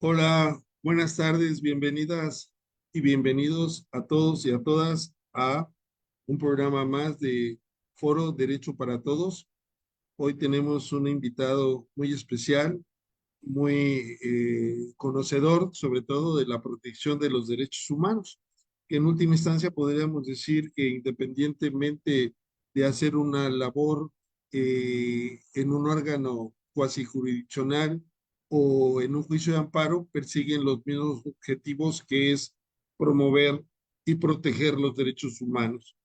Hola, buenas tardes, bienvenidas y bienvenidos a todos y a todas a un programa más de Foro Derecho para Todos. Hoy tenemos un invitado muy especial, muy conocedor sobre todo de la protección de los derechos humanos, que en última instancia podríamos decir que independientemente de hacer una labor en un órgano cuasi jurisdiccional o en un juicio de amparo, persiguen los mismos objetivos, que es promover y proteger los derechos humanos.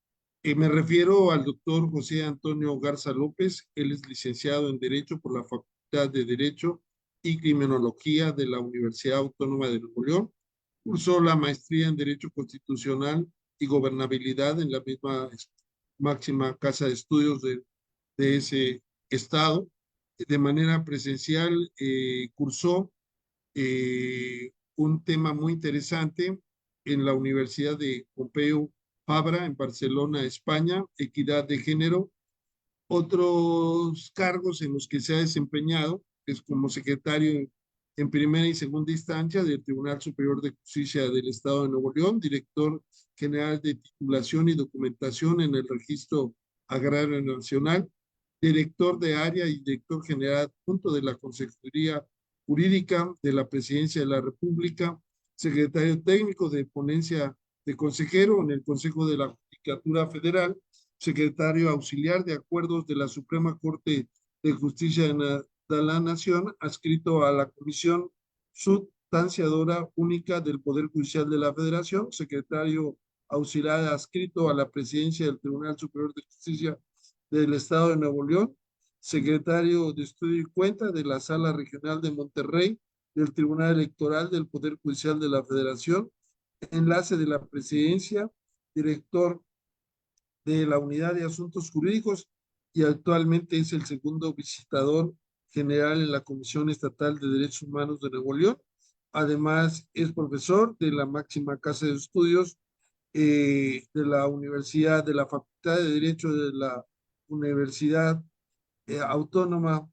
Me refiero al doctor José Antonio Garza López. Él es licenciado en Derecho por la Facultad de Derecho y Criminología de la Universidad Autónoma de Nuevo León. Cursó la maestría en Derecho Constitucional y Gobernabilidad en la misma máxima casa de estudios de ese estado. De manera presencial, cursó un tema muy interesante en la Universidad de Pompeu Fabra, en Barcelona, España, equidad de género. Otros cargos en los que se ha desempeñado es como secretario en primera y segunda instancia del Tribunal Superior de Justicia del Estado de Nuevo León, director general de titulación y documentación en el Registro Agrario Nacional, director de área y director general adjunto de la Consejería Jurídica de la Presidencia de la República, secretario técnico de ponencia de consejero en el Consejo de la Judicatura Federal, secretario auxiliar de acuerdos de la Suprema Corte de Justicia de la Nación, adscrito a la Comisión Sustanciadora Única del Poder Judicial de la Federación, secretario auxiliar adscrito a la Presidencia del Tribunal Superior de Justicia del Estado de Nuevo León, secretario de Estudio y Cuenta de la Sala Regional de Monterrey del Tribunal Electoral del Poder Judicial de la Federación, enlace de la Presidencia, director de la Unidad de Asuntos Jurídicos y actualmente es el segundo visitador general en la Comisión Estatal de Derechos Humanos de Nuevo León. Además, es profesor de la máxima casa de estudios de la Universidad, de la Facultad de Derecho de la Universidad Autónoma,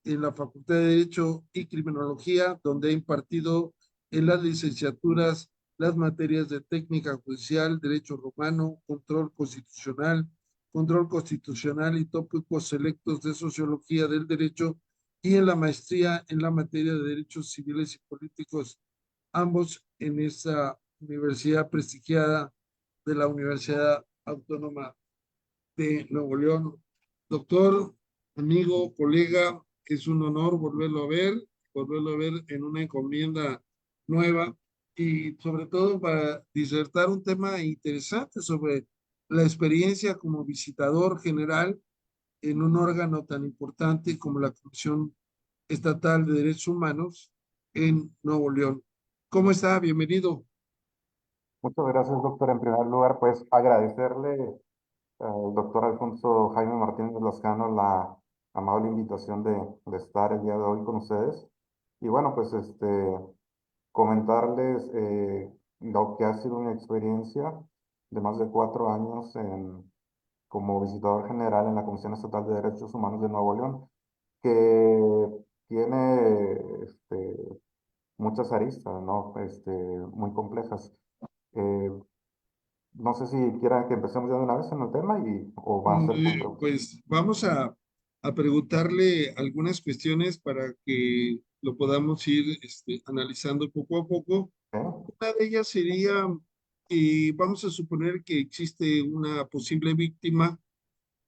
en la Facultad de Derecho y Criminología, donde ha impartido en las licenciaturas las materias de técnica judicial, derecho romano, control constitucional y tópicos selectos de sociología del derecho, y en la maestría en la materia de derechos civiles y políticos, ambos en esta universidad prestigiada de la Universidad Autónoma de Nuevo León. Doctor, amigo, colega, es un honor volverlo a ver en una encomienda nueva y sobre todo para disertar un tema interesante sobre la experiencia como visitador general en un órgano tan importante como la Comisión Estatal de Derechos Humanos en Nuevo León. ¿Cómo está? Bienvenido. Muchas gracias, doctor. En primer lugar, pues agradecerle al doctor Alfonso Jaime Martínez Lascano la amable invitación de estar el día de hoy con ustedes. Y bueno, pues comentarles lo que ha sido mi experiencia de más de 4 años como visitador general en la Comisión Estatal de Derechos Humanos de Nuevo León, que tiene muchas aristas, ¿no? Muy complejas. Eh, no sé si quiera que empecemos ya de una vez en el tema o va a ser por preguntas. Pues vamos a preguntarle algunas cuestiones para que lo podamos ir analizando poco a poco. ¿Ok? Una de ellas sería, vamos a suponer que existe una posible víctima.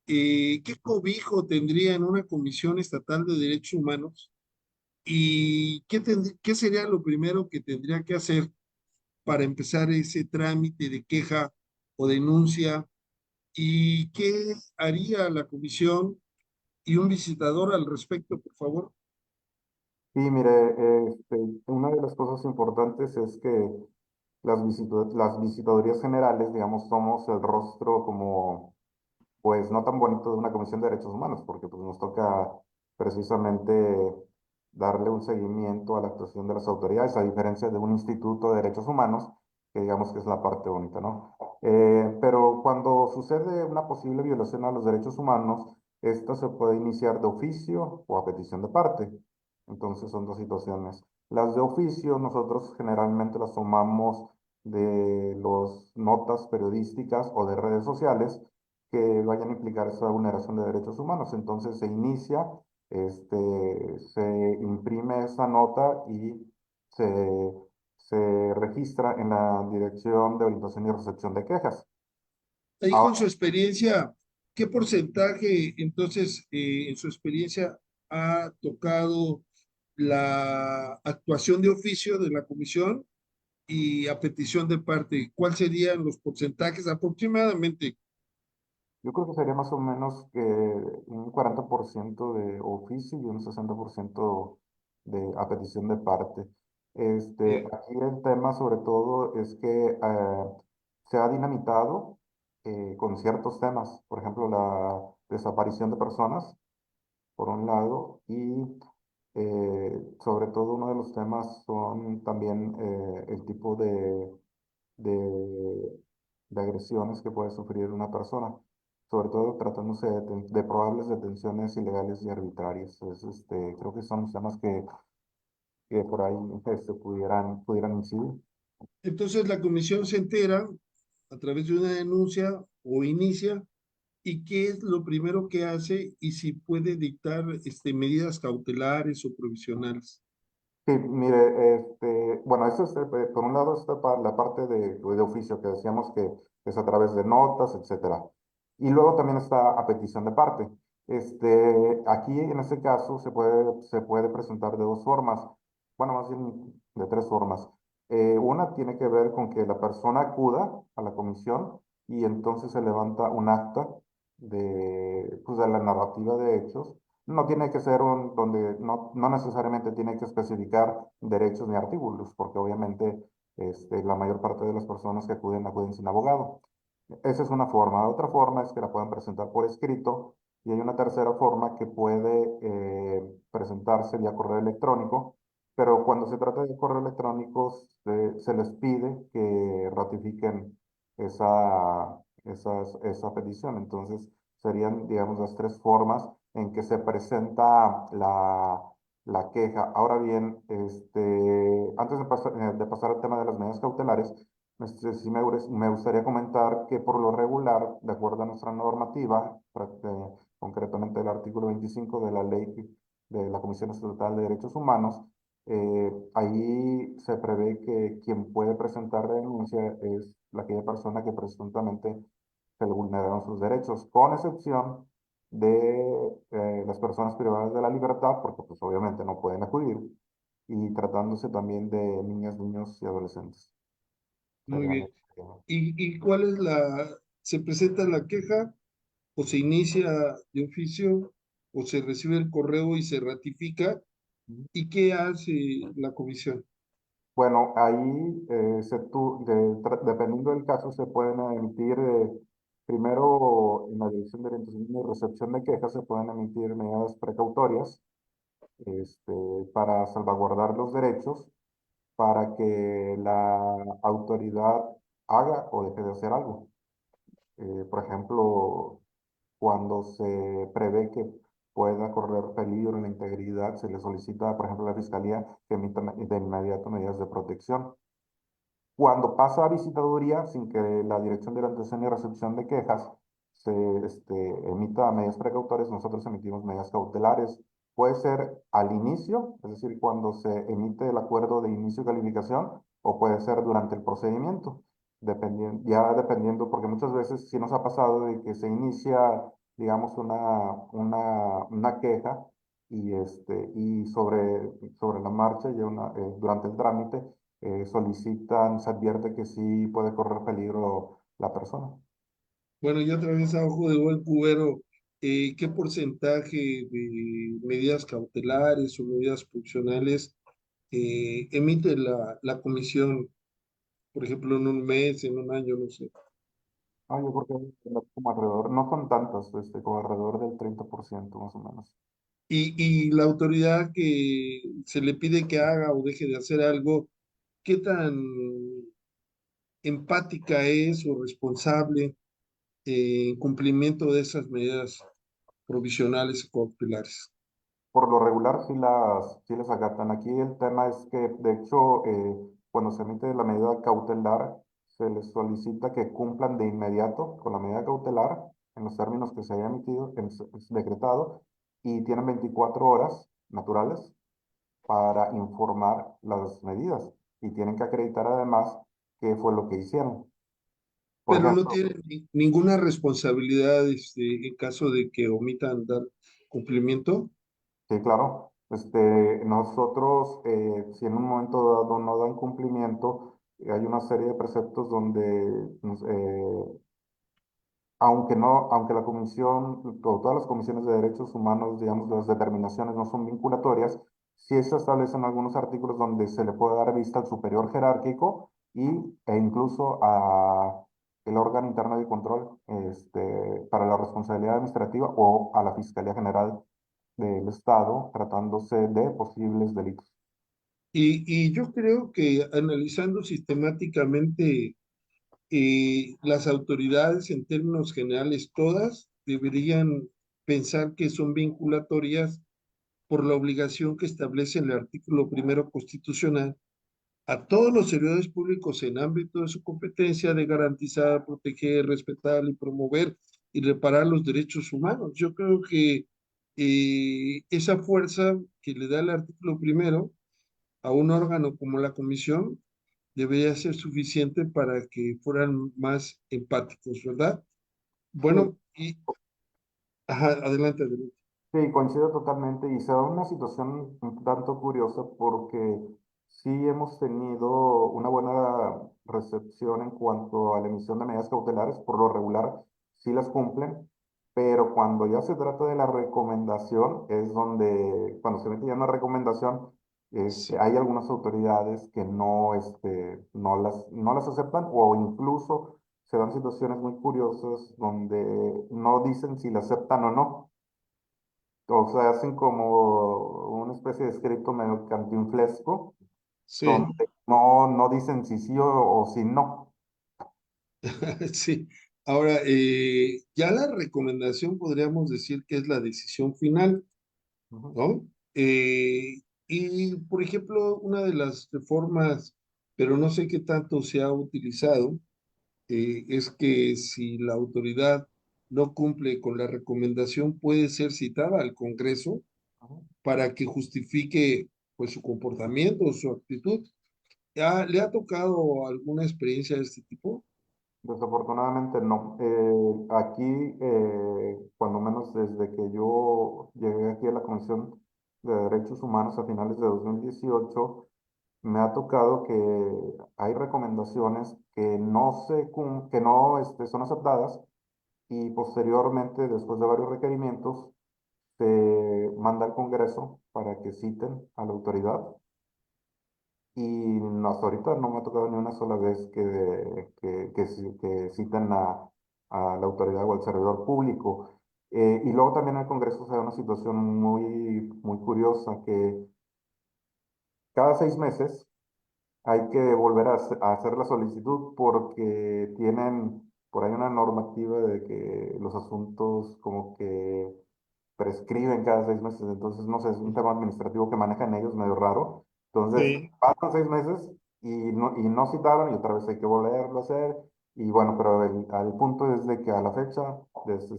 ¿Qué cobijo tendría en una comisión estatal de derechos humanos? ¿Y qué sería lo primero que tendría que hacer para empezar ese trámite de queja o denuncia? ¿Y qué haría la comisión y un visitador al respecto, por favor? Sí, mire, una de las cosas importantes es que las visitadurías generales, digamos, somos el rostro como, pues, no tan bonito de una Comisión de Derechos Humanos, porque pues nos toca precisamente darle un seguimiento a la actuación de las autoridades, a diferencia de un instituto de derechos humanos, que digamos que es la parte bonita, ¿no? Pero cuando sucede una posible violación a los derechos humanos, esta se puede iniciar de oficio o a petición de parte. Entonces son dos situaciones. Las de oficio nosotros generalmente las tomamos de las notas periodísticas o de redes sociales que vayan a implicar esa vulneración de derechos humanos. Entonces se inicia, se imprime esa nota y se, se registra en la Dirección de Orientación y Recepción de Quejas. Ahí con su Ahora, experiencia, ¿qué porcentaje entonces en su experiencia ha tocado la actuación de oficio de la comisión y a petición de parte? ¿Cuál serían los porcentajes aproximadamente? yo creo que sería más o menos que un 40% de oficio y un 60% de a petición de parte. Bien. Aquí el tema sobre todo es que se ha dinamitado con ciertos temas, por ejemplo, la desaparición de personas, por un lado, y sobre todo uno de los temas son también el tipo de, de agresiones que puede sufrir una persona, sobre todo tratándose de probables detenciones ilegales y arbitrarias. Creo que son los temas que por ahí pudieran incidir. Entonces la comisión se entera a través de una denuncia o inicia y qué es lo primero que hace y si puede dictar medidas cautelares o provisionales. Sí, mire, bueno, eso es, por un lado está la parte de oficio que decíamos que es a través de notas, etcétera. Y luego también está a petición de parte. Aquí en este caso se puede presentar de dos formas, bueno, más bien de tres formas. Una tiene que ver con que la persona acuda a la comisión y entonces se levanta un acta pues, de la narrativa de hechos. No tiene que ser donde no necesariamente tiene que especificar derechos ni artículos, porque obviamente la mayor parte de las personas que acuden sin abogado. Esa es una forma. Otra forma es que la puedan presentar por escrito y hay una tercera forma que puede presentarse vía correo electrónico, pero cuando se trata de correo electrónico se les pide que ratifiquen esa petición. Entonces serían, digamos, las tres formas en que se presenta la queja. Ahora bien, antes de pasar al tema de las medidas cautelares, sí me gustaría comentar que por lo regular, de acuerdo a nuestra normativa, concretamente el artículo 25 de la ley de la Comisión Estatal de Derechos Humanos, ahí se prevé que quien puede presentar la denuncia es aquella persona que presuntamente se le vulneraron sus derechos, con excepción de las personas privadas de la libertad, porque pues obviamente no pueden acudir, y tratándose también de niñas, niños y adolescentes. Muy Serían, bien. ¿Y cuál es se presenta la queja o se inicia de oficio o se recibe el correo y se ratifica? ¿Y qué hace la comisión? bueno, ahí dependiendo del caso se pueden emitir, primero en la Dirección de Orientación y Recepción de Quejas se pueden emitir medidas precautorias este, para salvaguardar los derechos, para que la autoridad haga o deje de hacer algo. Por ejemplo, cuando se prevé que pueda correr peligro la integridad, se le solicita, por ejemplo, a la Fiscalía que emita de inmediato medidas de protección. Cuando pasa a visitaduría, sin que la Dirección de Orientación y Recepción de Quejas emita medidas precautorias, nosotros emitimos medidas cautelares. Puede ser al inicio, es decir, cuando se emite el acuerdo de inicio de calificación, o puede ser durante el procedimiento, dependiendo, porque muchas veces sí nos ha pasado de que se inicia, digamos, una queja y sobre la marcha, durante el trámite, se advierte que sí puede correr peligro la persona. Bueno, y otra vez a ojo de buen cubero, ¿qué porcentaje de medidas cautelares o medidas pulsionales emite la comisión, por ejemplo, en un mes, en un año, no sé? Yo creo que como alrededor, no son tantas, como alrededor del 30% más o menos. Y la autoridad que se le pide que haga o deje de hacer algo, ¿qué tan empática es o responsable en cumplimiento de esas medidas provisionales y cautelares? por lo regular sí las acatan. Aquí el tema es que, de hecho, cuando se emite la medida cautelar, se les solicita que cumplan de inmediato con la medida cautelar en los términos que se haya emitido, que es decretado, y tienen 24 horas naturales para informar las medidas y tienen que acreditar además qué fue lo que hicieron. Por Pero no ejemplo, tienen ninguna responsabilidad en caso de que omitan dar cumplimiento. sí, claro. Nosotros, si en un momento dado no dan cumplimiento, hay una serie de preceptos donde, aunque la comisión, o todas las comisiones de derechos humanos, digamos, las determinaciones no son vinculatorias, sí se establecen algunos artículos donde se le puede dar vista al superior jerárquico e incluso a el órgano interno de control, para la responsabilidad administrativa o a la Fiscalía General del Estado tratándose de posibles delitos. Y yo creo que analizando sistemáticamente las autoridades en términos generales, todas deberían pensar que son vinculatorias por la obligación que establece el artículo primero constitucional a todos los servidores públicos en ámbito de su competencia de garantizar, proteger, respetar y promover y reparar los derechos humanos. Yo creo que esa fuerza que le da el artículo primero a un órgano como la comisión debería ser suficiente para que fueran más empáticos, ¿verdad? Sí, Bueno, ajá, adelante, adelante. sí, coincido totalmente y se da una situación un tanto curiosa porque sí hemos tenido una buena recepción en cuanto a la emisión de medidas cautelares, por lo regular sí las cumplen, pero cuando ya se trata de la recomendación es donde, cuando se mete ya una recomendación, Sí, hay algunas autoridades que no las aceptan o incluso se dan situaciones muy curiosas donde no dicen si la aceptan o no. O sea, hacen como una especie de escrito medio cantinflesco, sí, donde no dicen si sí o si no. sí. Ahora, ya la recomendación podríamos decir que es la decisión final, Ujú, ¿no? Y, por ejemplo, una de las reformas, pero no sé qué tanto se ha utilizado, es que si la autoridad no cumple con la recomendación, puede ser citada al Congreso ujú. para que justifique pues su comportamiento o su actitud. ¿Le ha tocado alguna experiencia de este tipo? Desafortunadamente no. Aquí, cuando menos desde que yo llegué aquí a la Comisión de Derechos Humanos a finales de 2018, me ha tocado que hay recomendaciones que que no son aceptadas y posteriormente, después de varios requerimientos, se manda al Congreso para que citen a la autoridad y hasta ahorita no me ha tocado ni una sola vez que citen a la autoridad o al servidor público. Y luego también en el Congreso se da una situación muy curiosa que cada 6 meses hay que volver a hacer la solicitud porque tienen por ahí una normativa de que los asuntos como que prescriben cada 6 meses, entonces no sé, es un tema administrativo que manejan ellos medio raro. Entonces, Sí. pasan 6 meses y no citaron y otra vez hay que volverlo a hacer. Y bueno, pero al punto es de que a la fecha, desde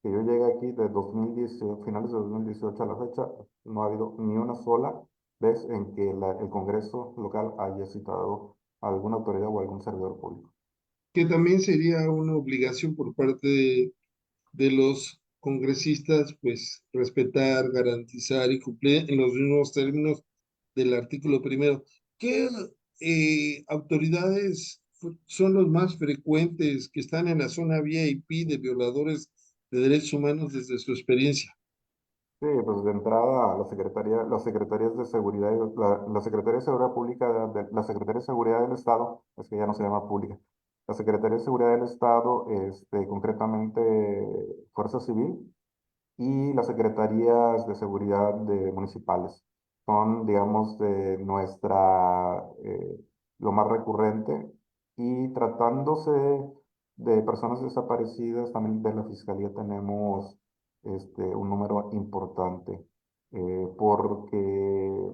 que yo llegué aquí, de 2018, finales de 2018 a la fecha, no ha habido ni una sola vez en que el Congreso local haya citado a alguna autoridad o algún servidor público. Que también sería una obligación por parte de los congresistas, pues respetar, garantizar y cumplir en los mismos términos del artículo primero. ¿Qué autoridades son los más frecuentes que están en la zona VIP de violadores de derechos humanos desde su experiencia? Sí, pues de entrada las secretarías de seguridad, la Secretaría de Seguridad Pública, la Secretaría de Seguridad del Estado, es que ya no se llama pública, la Secretaría de Seguridad del Estado, concretamente Fuerza Civil, y las Secretarías de Seguridad municipales. Son, digamos, lo más recurrente, y tratándose de personas desaparecidas, también de la Fiscalía tenemos un número importante, porque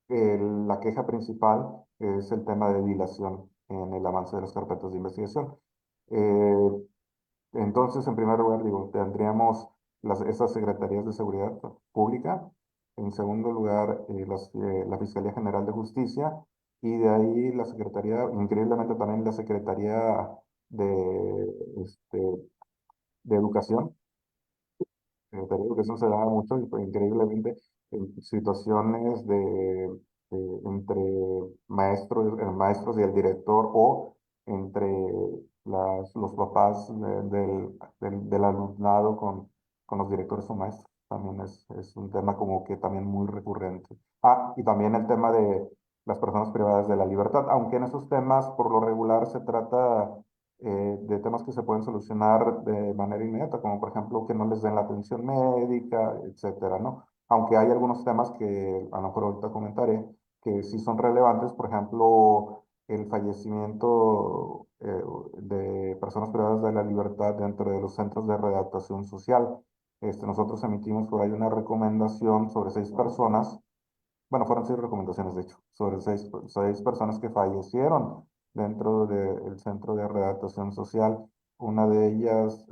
la queja principal es el tema de dilación en el avance de las carpetas de investigación. Eh, entonces, en primer lugar, digo, tendríamos esas secretarías de seguridad pública. En segundo lugar, la Fiscalía General de Justicia. Y de ahí la Secretaría, increíblemente también la Secretaría de, de Educación. Te digo que eso se da mucho, y, pues, increíblemente, en situaciones entre maestros y el director, o entre los papás del alumnado con los directores o maestros. También es un tema como que también muy recurrente. Ah, y también el tema de las personas privadas de la libertad, aunque en esos temas por lo regular se trata de temas que se pueden solucionar de manera inmediata, como por ejemplo que no les den la atención médica, etcétera, ¿no? Aunque hay algunos temas que a lo mejor ahorita comentaré que sí son relevantes, por ejemplo, el fallecimiento de personas privadas de la libertad dentro de los centros de readaptación social. Nosotros emitimos por ahí una recomendación sobre 6 personas. Bueno, fueron 6 recomendaciones, de hecho, sobre seis personas que fallecieron dentro del centro de readaptación social. Una de ellas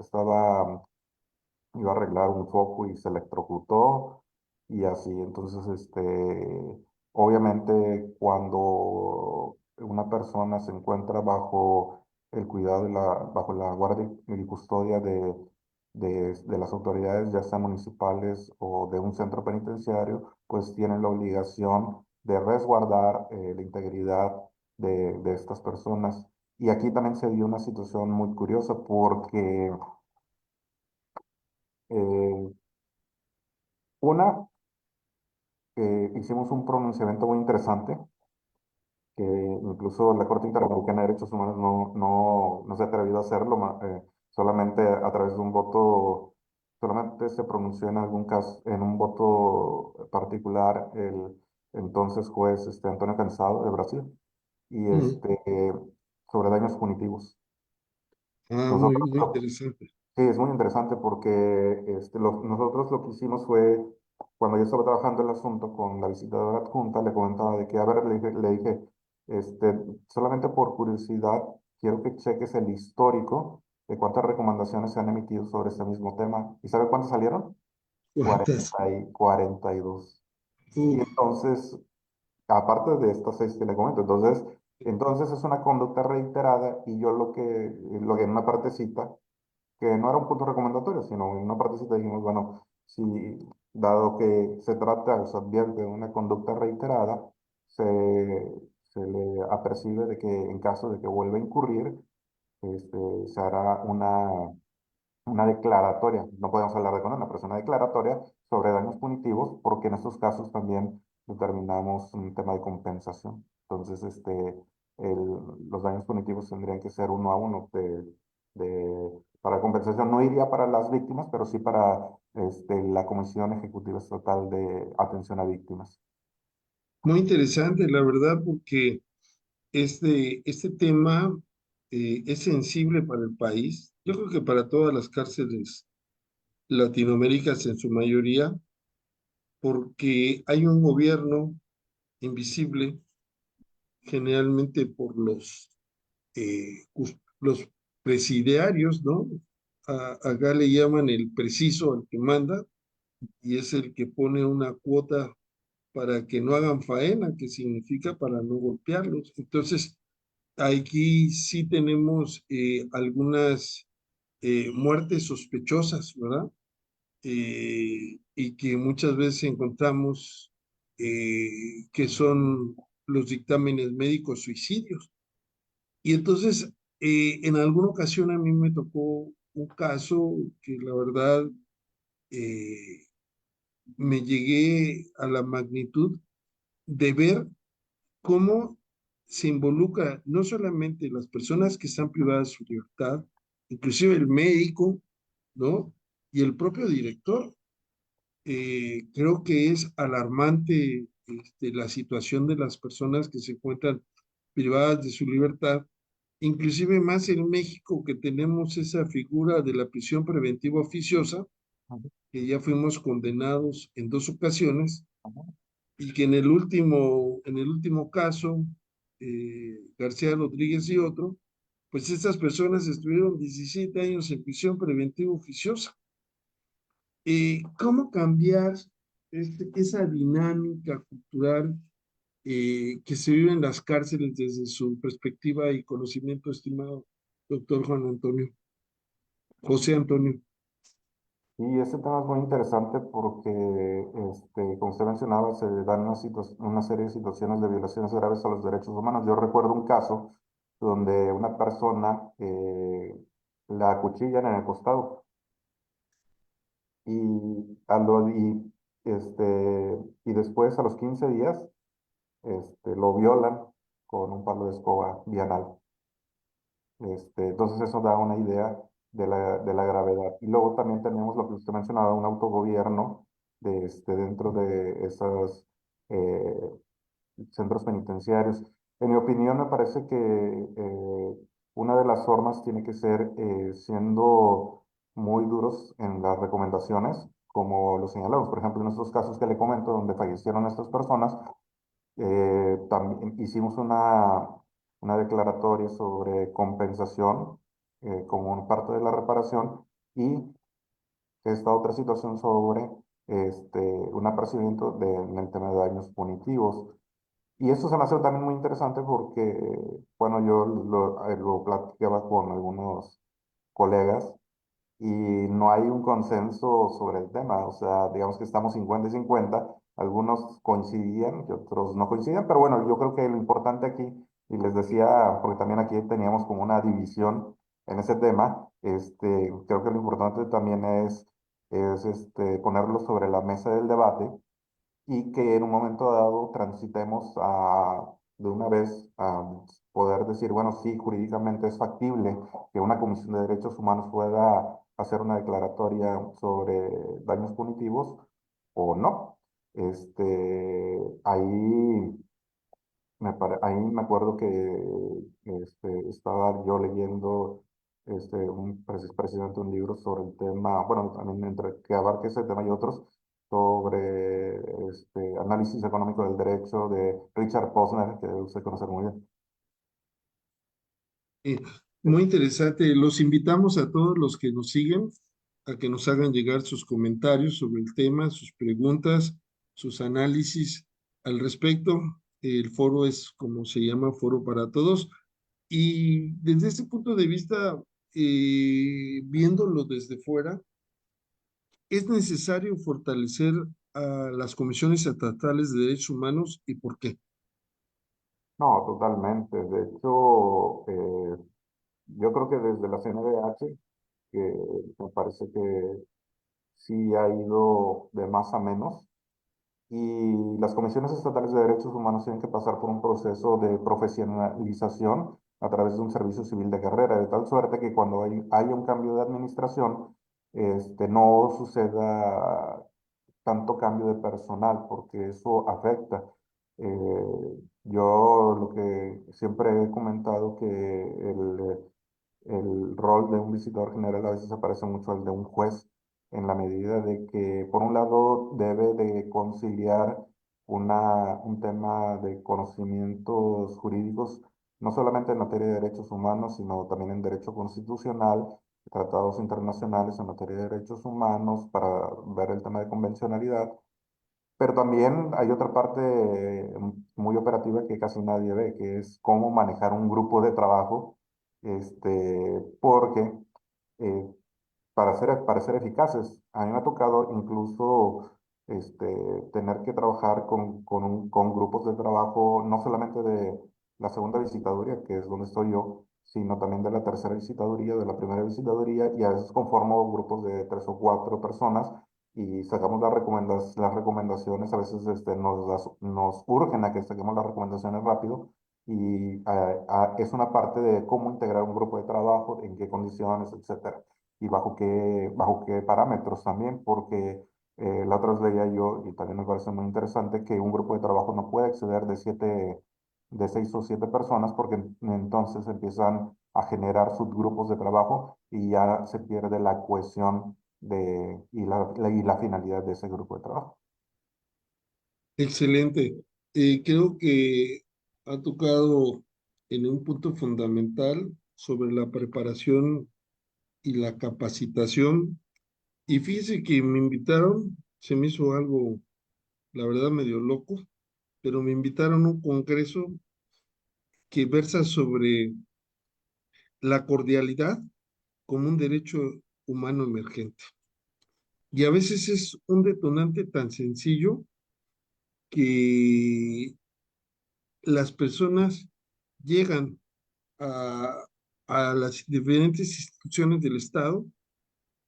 iba a arreglar un foco y se electrocutó, y así. Entonces, obviamente, cuando una persona se encuentra bajo el cuidado bajo la guardia y custodia de las autoridades, ya sean municipales o de un centro penitenciario, pues tienen la obligación de resguardar la integridad de estas personas. Y aquí también se dio una situación muy curiosa porque eh, una, hicimos un pronunciamiento muy interesante, que incluso la Corte Interamericana de Derechos Humanos no se ha atrevido a hacerlo, solamente a través de un voto. Solamente se pronunció en algún caso, en un voto particular, el entonces juez Antonio Cansado de Brasil, y Mm. sobre daños punitivos. Ah, muy, Nosotros muy interesante. Sí, es muy interesante porque nosotros lo que hicimos fue, cuando yo estaba trabajando el asunto con la visitadora adjunta, le comentaba de que, a ver, le dije, solamente por curiosidad, quiero que cheques el histórico de cuántas recomendaciones se han emitido sobre este mismo tema. ¿Y sabe cuántas salieron? ¿Cuántas? 42. Y Uf, entonces, aparte de estas 6 que le comento, entonces es una conducta reiterada, y yo lo que en una partecita, que no era un punto recomendatorio, sino en una partecita dijimos, bueno, si dado que se trata o se advierte de una conducta reiterada, se, se le apercibe de que en caso de que vuelva a incurrir, se hará una declaratoria. No podemos hablar de condena, pero es una declaratoria sobre daños punitivos, porque en estos casos también determinamos un tema de compensación. Entonces, los daños punitivos tendrían que ser uno a uno para compensación. No iría para las víctimas, pero sí para la Comisión Ejecutiva Estatal de Atención a Víctimas. muy interesante, la verdad, porque este tema es sensible para el país. Yo creo que para todas las cárceles latinoamericanas en su mayoría, porque hay un gobierno invisible, generalmente por los presidiarios, ¿no? Acá le llaman el preciso al que manda, y es el que pone una cuota para que no hagan faena, que significa para no golpearlos. Entonces, aquí sí tenemos algunas muertes sospechosas, ¿verdad? Y que muchas veces encontramos que son los dictámenes médicos suicidios. Y entonces, en alguna ocasión a mí me tocó un caso que la verdad eh, me llegué a la magnitud de ver cómo se involucra no solamente las personas que están privadas de su libertad, inclusive el médico, ¿no? Y el propio director. Creo que es alarmante la situación de las personas que se encuentran privadas de su libertad, inclusive más en México que tenemos esa figura de la prisión preventiva oficiosa, Ujú, que ya fuimos condenados en 2 ocasiones ujú. y que en el último caso, García Rodríguez y otro, pues estas personas estuvieron 17 años en prisión preventiva oficiosa. ¿Cómo cambiar esa dinámica cultural que se vive en las cárceles desde su perspectiva y conocimiento, estimado doctor Juan Antonio, José Antonio? Y ese tema es muy interesante porque, como usted mencionaba, se dan una serie de situaciones de violaciones graves a los derechos humanos. Yo recuerdo un caso donde una persona la acuchillan en el costado y, y después, a los 15 días, lo violan con un palo de escoba bienal. Entonces eso da una idea de la gravedad. Y luego también tenemos lo que usted mencionaba, un autogobierno dentro de esos centros penitenciarios. En mi opinión, me parece que una de las formas tiene que ser siendo muy duros en las recomendaciones, como lo señalamos, por ejemplo, en estos casos que le comento, donde fallecieron estas personas, también hicimos una declaratoria sobre compensación como parte de la reparación y esta otra situación sobre un apercibimiento en el tema de daños punitivos. Y eso se me hace también muy interesante porque, bueno, yo lo platicaba con algunos colegas y no hay un consenso sobre el tema. O sea, digamos que estamos 50 y 50. Algunos coincidían y otros no coincidían, pero bueno, yo creo que lo importante aquí, y les decía, porque también aquí teníamos como una división en ese tema, creo que lo importante también es ponerlo sobre la mesa del debate y que en un momento dado transitemos de una vez a poder decir, bueno, sí, jurídicamente es factible que una Comisión de Derechos Humanos pueda hacer una declaratoria sobre daños punitivos o no. Ahí ahí me acuerdo que estaba yo leyendo precisamente un libro sobre el tema, bueno, también entre que abarque ese tema y otros, sobre análisis económico del derecho de Richard Posner, que usted conoce muy bien. Eh, Muy interesante. Los invitamos a todos los que nos siguen a que nos hagan llegar sus comentarios sobre el tema, sus preguntas, sus análisis al respecto. El foro es como se llama, Foro para Todos. Y desde ese punto de vista, viéndolo desde fuera, es necesario fortalecer a las comisiones estatales de derechos humanos y por qué. No, totalmente. De hecho, yo creo que desde la CNDH, que me parece que sí ha ido de más a menos, y las comisiones estatales de derechos humanos tienen que pasar por un proceso de profesionalización a través de un servicio civil de carrera, de tal suerte que cuando haya un cambio de administración, no suceda tanto cambio de personal, porque eso afecta. Yo lo que siempre he comentado que el rol de un visitador general a veces se parece mucho al de un juez, en la medida de que, por un lado, debe de conciliar un tema de conocimientos jurídicos, no solamente en materia de derechos humanos, sino también en derecho constitucional, tratados internacionales en materia de derechos humanos, para ver el tema de convencionalidad. Pero también hay otra parte muy operativa que casi nadie ve, que es cómo manejar un grupo de trabajo, porque eh, para ser eficaces, a mí me ha tocado incluso tener que trabajar con grupos de trabajo, no solamente de la segunda visitaduría, que es donde estoy yo, sino también de la tercera visitaduría, de la primera visitaduría, y a veces conformo grupos de 3 o 4 personas y sacamos las recomendaciones, a veces nos urgen a que saquemos las recomendaciones rápido. Y es una parte de cómo integrar un grupo de trabajo, en qué condiciones, etcétera y bajo qué parámetros también, porque la otra vez leía yo, y también me parece muy interesante, que un grupo de trabajo no puede exceder de de 6 o 7 personas, porque entonces empiezan a generar subgrupos de trabajo y ya se pierde la cohesión y la finalidad de ese grupo de trabajo. Excelente. Creo que ha tocado en un punto fundamental sobre la preparación y la capacitación. Y fíjese que me invitaron, se me hizo algo, la verdad, medio loco, pero me invitaron a un congreso que versa sobre la cordialidad como un derecho humano emergente. Y a veces es un detonante tan sencillo que las personas llegan a, a las diferentes instituciones del Estado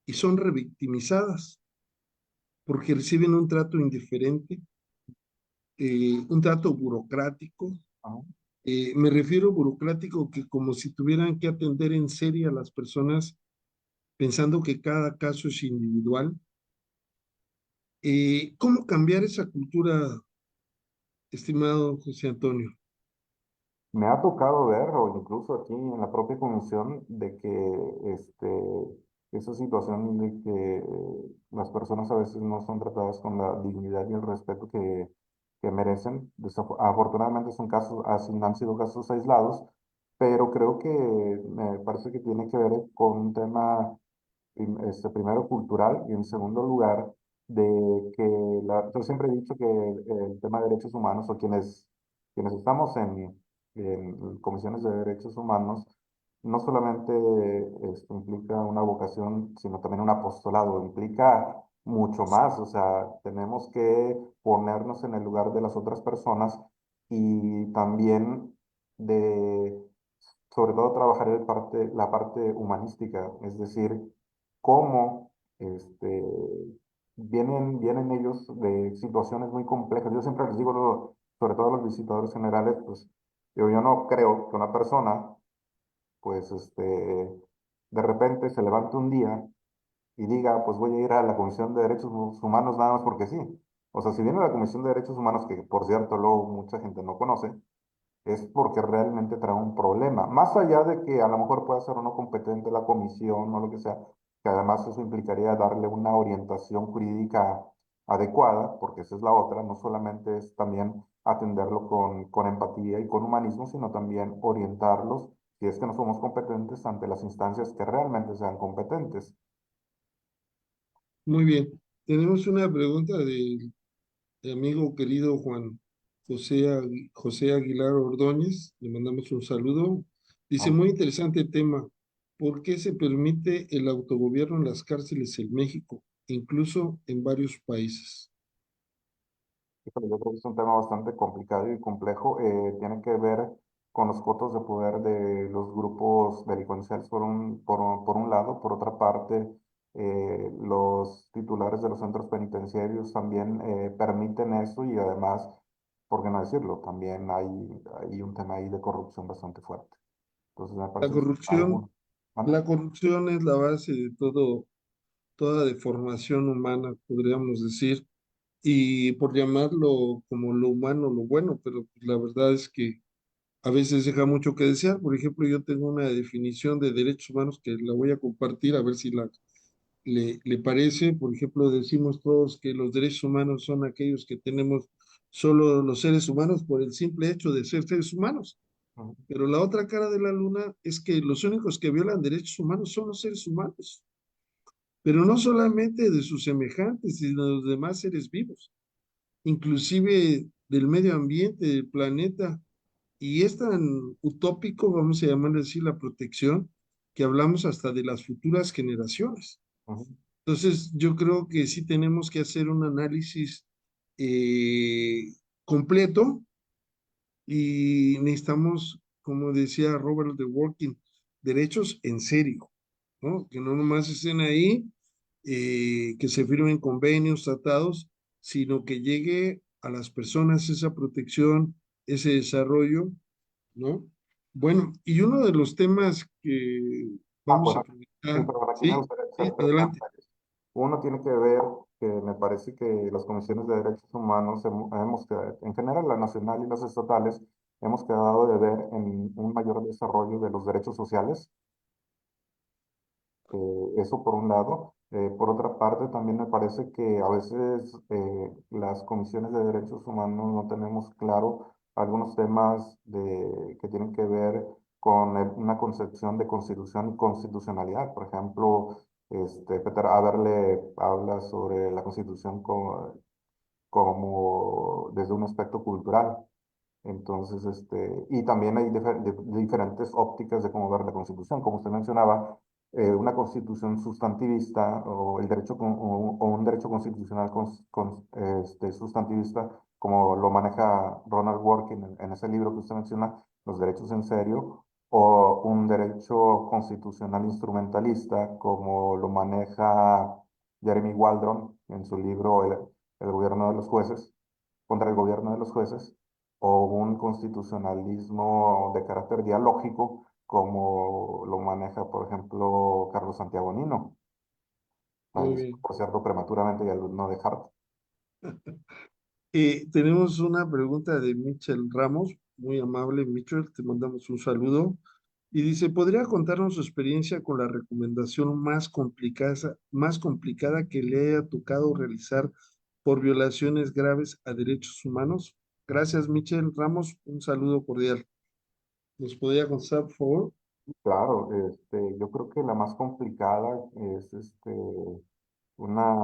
y son revictimizadas porque reciben un trato indiferente, un trato burocrático. Ajá. Me refiero burocrático que como si tuvieran que atender en serie a las personas pensando que cada caso es individual. ¿Cómo cambiar esa cultura, estimado José Antonio? Me ha tocado ver, o incluso aquí en la propia comisión, de que esa situación de que las personas a veces no son tratadas con la dignidad y el respeto que merecen. Afortunadamente son casos, así han sido casos aislados, pero creo que me parece que tiene que ver con un tema primero cultural y en segundo lugar de que yo siempre he dicho que el tema de derechos humanos o quienes estamos en comisiones de derechos humanos no solamente implica una vocación, sino también un apostolado, implica mucho más, o sea, tenemos que ponernos en el lugar de las otras personas y también de, sobre todo, trabajar la parte humanística, es decir, cómo vienen ellos de situaciones muy complejas. Yo siempre les digo, sobre todo a los visitadores generales, pues yo no creo que una persona, pues, de repente se levante un día y diga, pues voy a ir a la Comisión de Derechos Humanos nada más porque sí. O sea, si viene a la Comisión de Derechos Humanos, que por cierto luego mucha gente no conoce, es porque realmente trae un problema. Más allá de que a lo mejor pueda ser o no competente la comisión o lo que sea, que además eso implicaría darle una orientación jurídica adecuada, porque esa es la otra, no solamente es también atenderlo con empatía y con humanismo, sino también orientarlos si es que no somos competentes ante las instancias que realmente sean competentes. Muy bien. Tenemos una pregunta de amigo querido Juan José Aguilar Ordóñez. Le mandamos un saludo. Dice, ¿No? muy interesante tema. ¿Por qué se permite el autogobierno en las cárceles en México, incluso en varios países? Híjole, yo creo que es un tema bastante complicado y complejo. Tiene que ver con los cotos de poder de los grupos delincuenciales por un lado. Por otra parte, los titulares de los centros penitenciarios también permiten eso y además, ¿por qué no decirlo? También hay un tema ahí de corrupción bastante fuerte. Entonces, me La parece que corrupción, algunos... ¿Mande? la corrupción es la base de toda deformación humana, podríamos decir, y por llamarlo como lo humano, lo bueno, pero pues la verdad es que a veces deja mucho que desear. Por ejemplo, yo tengo una definición de derechos humanos que la voy a compartir a ver si le parece. Por ejemplo, decimos todos que los derechos humanos son aquellos que tenemos solo los seres humanos por el simple hecho de ser seres humanos. Ujú, Pero la otra cara de la luna es que los únicos que violan derechos humanos son los seres humanos, pero no solamente de sus semejantes, sino de los demás seres vivos, inclusive del medio ambiente, del planeta. Y es tan utópico, vamos a llamarle así, la protección, que hablamos hasta de las futuras generaciones. ujú. Entonces, yo creo que sí tenemos que hacer un análisis completo y necesitamos, como decía Robert de Working, derechos en serio, ¿no? Que no nomás estén ahí, que se firmen convenios, tratados, sino que llegue a las personas esa protección, ese desarrollo, ¿no? Bueno, y uno de los temas que vamos a Bueno, sí, comentar, pero aquí me sí, gustaría sí, hacer 3 comentarios. adelante. Uno tiene que ver que me parece que las comisiones de derechos humanos, en general la nacional y las estatales, hemos quedado de ver en un mayor desarrollo de los derechos sociales. Eso por un lado. Por otra parte, también me parece que a veces las comisiones de derechos humanos no tenemos claro algunos temas que tienen que ver con una concepción de constitución y constitucionalidad. Por ejemplo, Peter Aberle habla sobre la constitución como desde un aspecto cultural. Entonces, y también hay diferentes ópticas de cómo ver la Constitución. Como usted mencionaba, una Constitución sustantivista o, o un derecho constitucional sustantivista, como lo maneja Ronald Working en ese libro que usted menciona, Los derechos en serio, o un derecho constitucional instrumentalista, como lo maneja Jeremy Waldron en su libro El gobierno de los jueces, contra el gobierno de los jueces, o un constitucionalismo de carácter dialógico, como lo maneja, por ejemplo, Carlos Santiago Nino, Muy fallecido, bien. por cierto, prematuramente y alumno de Harvard. Tenemos una pregunta de Michel Ramos, muy amable, Michel, te mandamos un saludo. Y dice, ¿podría contarnos su experiencia con la recomendación más complicada que le haya tocado realizar por violaciones graves a derechos humanos? Gracias, Michel Ramos, un saludo cordial. ¿Nos podría contestar, por favor? Claro, yo creo que la más complicada es una,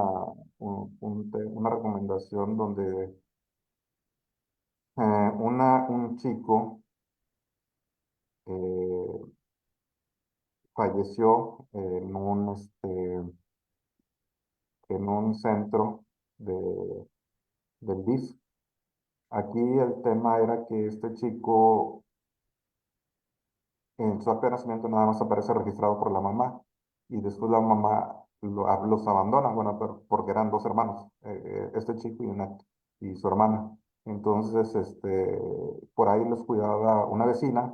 una recomendación donde un chico eh, falleció en un centro del DIF. Aquí el tema era que este chico en su acta de nacimiento nada más aparece registrado por la mamá y después la mamá los abandona, bueno, porque eran dos hermanos, este chico y su hermana. Entonces, por ahí los cuidaba una vecina,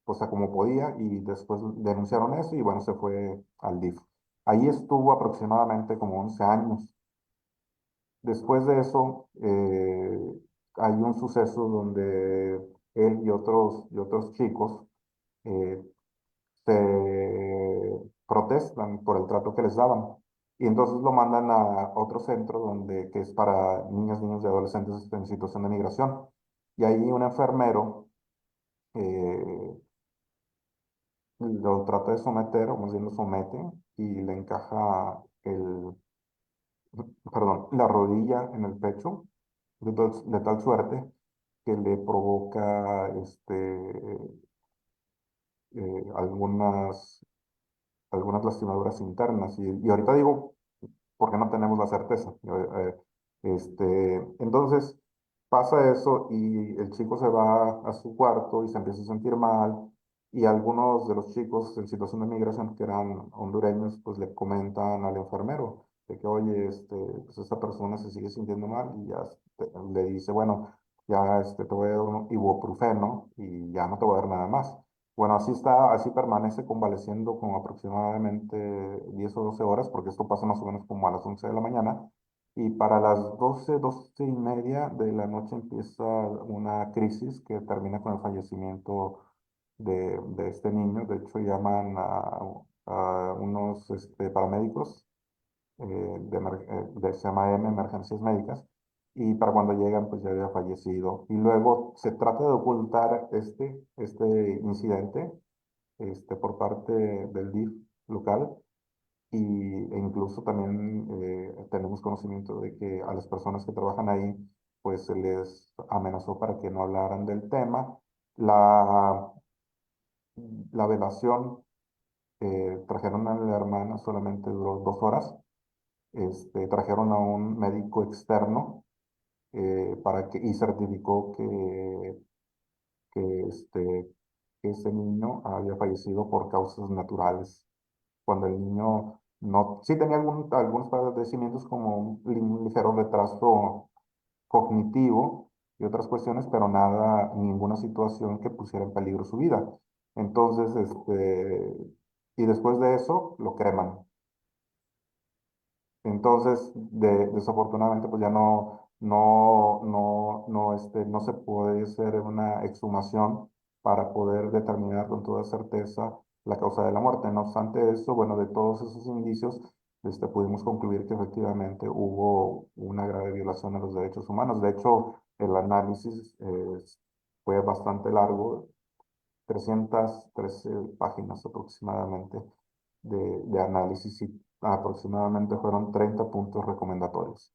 o sea, como podía, y después denunciaron eso y bueno, se fue al DIF. Ahí estuvo aproximadamente como 11 años. Después de eso, hay un suceso donde él y otros chicos eh, se protestan por el trato que les daban. Y entonces lo mandan a otro centro que es para niñas, niños y adolescentes en situación de migración. Y ahí un enfermero eh, lo trata de someter, o más bien lo somete, y le encaja perdón, la rodilla en el pecho de tal suerte que le provoca algunas lastimaduras internas. Y ahorita digo, porque no tenemos la certeza. Entonces pasa eso y el chico se va a su cuarto y se empieza a sentir mal. Y algunos de los chicos en situación de migración que eran hondureños, pues le comentan al enfermero de que, oye, pues esta persona se sigue sintiendo mal y ya le dice, bueno, ya te voy a dar un ibuprofeno y ya no te voy a dar nada más. Bueno, así está, así permanece convaleciendo como aproximadamente 10 o 12 horas, porque esto pasa más o menos como a las 11 de la mañana. Y para las 12 y media de la noche empieza una crisis que termina con el fallecimiento de este niño. De hecho, llaman a unos paramédicos se llama emergencias médicas, y para cuando llegan, pues ya había fallecido. Y luego se trata de ocultar este incidente por parte del DIF local, e incluso también tenemos conocimiento de que a las personas que trabajan ahí, pues se les amenazó para que no hablaran del tema. La, la velación, trajeron a la hermana, solamente duró 2 horas. Trajeron a un médico externo y certificó que, este, que ese niño había fallecido por causas naturales. Cuando el niño no, sí tenía algunos padecimientos como un ligero retraso cognitivo y otras cuestiones, pero nada, ninguna situación que pusiera en peligro su vida. Entonces, y después de eso lo creman. Entonces, desafortunadamente, pues ya no. no se puede hacer una exhumación para poder determinar con toda certeza la causa de la muerte. No obstante eso, bueno, de todos esos indicios, pudimos concluir que efectivamente hubo una grave violación a los derechos humanos. De hecho, el análisis fue bastante largo, 313 páginas aproximadamente de análisis y aproximadamente fueron 30 puntos recomendatorios.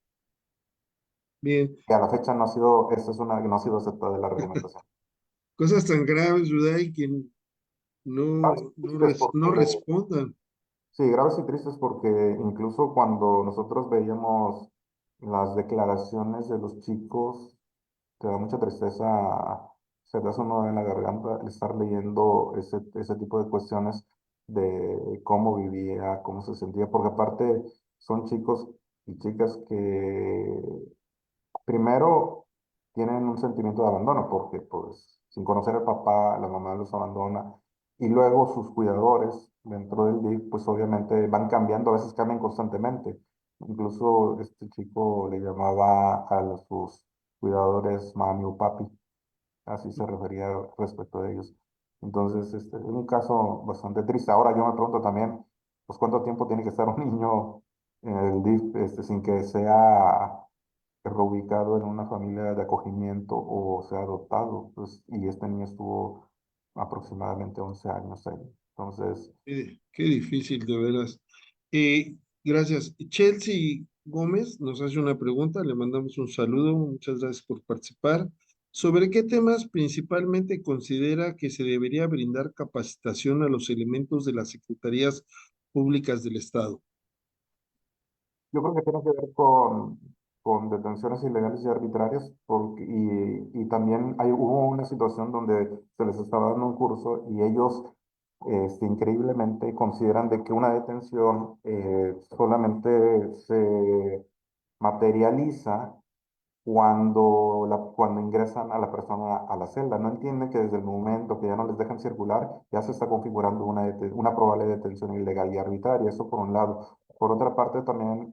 Bien, Y a la fecha no ha sido, esta es una que no ha sido aceptada la recomendación. cosas tan graves, ¿verdad? Y que Graves y tristes no porque, respondan. sí, graves y tristes porque incluso cuando nosotros veíamos las declaraciones de los chicos, te da mucha tristeza, se te hace un nudo en la garganta el estar leyendo ese tipo de cuestiones de cómo vivía, cómo se sentía, porque aparte son chicos y chicas que primero tienen un sentimiento de abandono, porque pues sin conocer al papá, la mamá los abandona, y luego sus cuidadores dentro del DIF, pues obviamente van cambiando, a veces cambian constantemente. Incluso este chico le llamaba sus cuidadores mami o papi, así se refería respecto de ellos. Entonces, es un caso bastante triste. Ahora yo me pregunto también, pues cuánto tiempo tiene que estar un niño en el DIF, sin que sea reubicado en una familia de acogimiento o sea adoptado, pues, y este niño estuvo aproximadamente 11 años ahí. Entonces, Qué difícil, de veras. Gracias. Chelsea Gómez nos hace una pregunta, le mandamos un saludo, muchas gracias por participar. ¿Sobre qué temas principalmente considera que se debería brindar capacitación a los elementos de las secretarías públicas del Estado? yo creo que tiene que ver con detenciones ilegales y arbitrarias, y también hubo una situación donde se les estaba dando un curso y ellos increíblemente consideran de que una detención solamente se materializa cuando ingresan a la persona a la celda. No entienden que desde el momento que ya no les dejan circular, ya se está configurando una probable detención ilegal y arbitraria. Eso por un lado. Por otra parte, también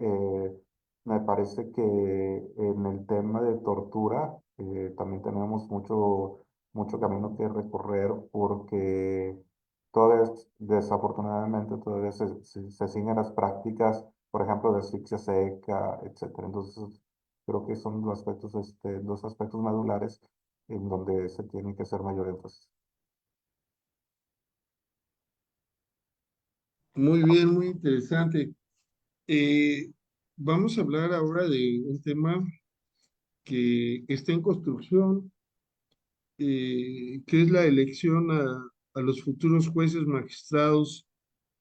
me parece que en el tema de tortura también tenemos mucho camino que recorrer porque desafortunadamente, todavía se siguen las prácticas, por ejemplo, de asfixia seca, etcétera. Entonces, creo que son dos aspectos medulares en donde se tiene que hacer mayor énfasis. Muy bien, muy interesante. Eh, Vamos a hablar ahora de un tema que está en construcción, que es la elección a los futuros jueces, magistrados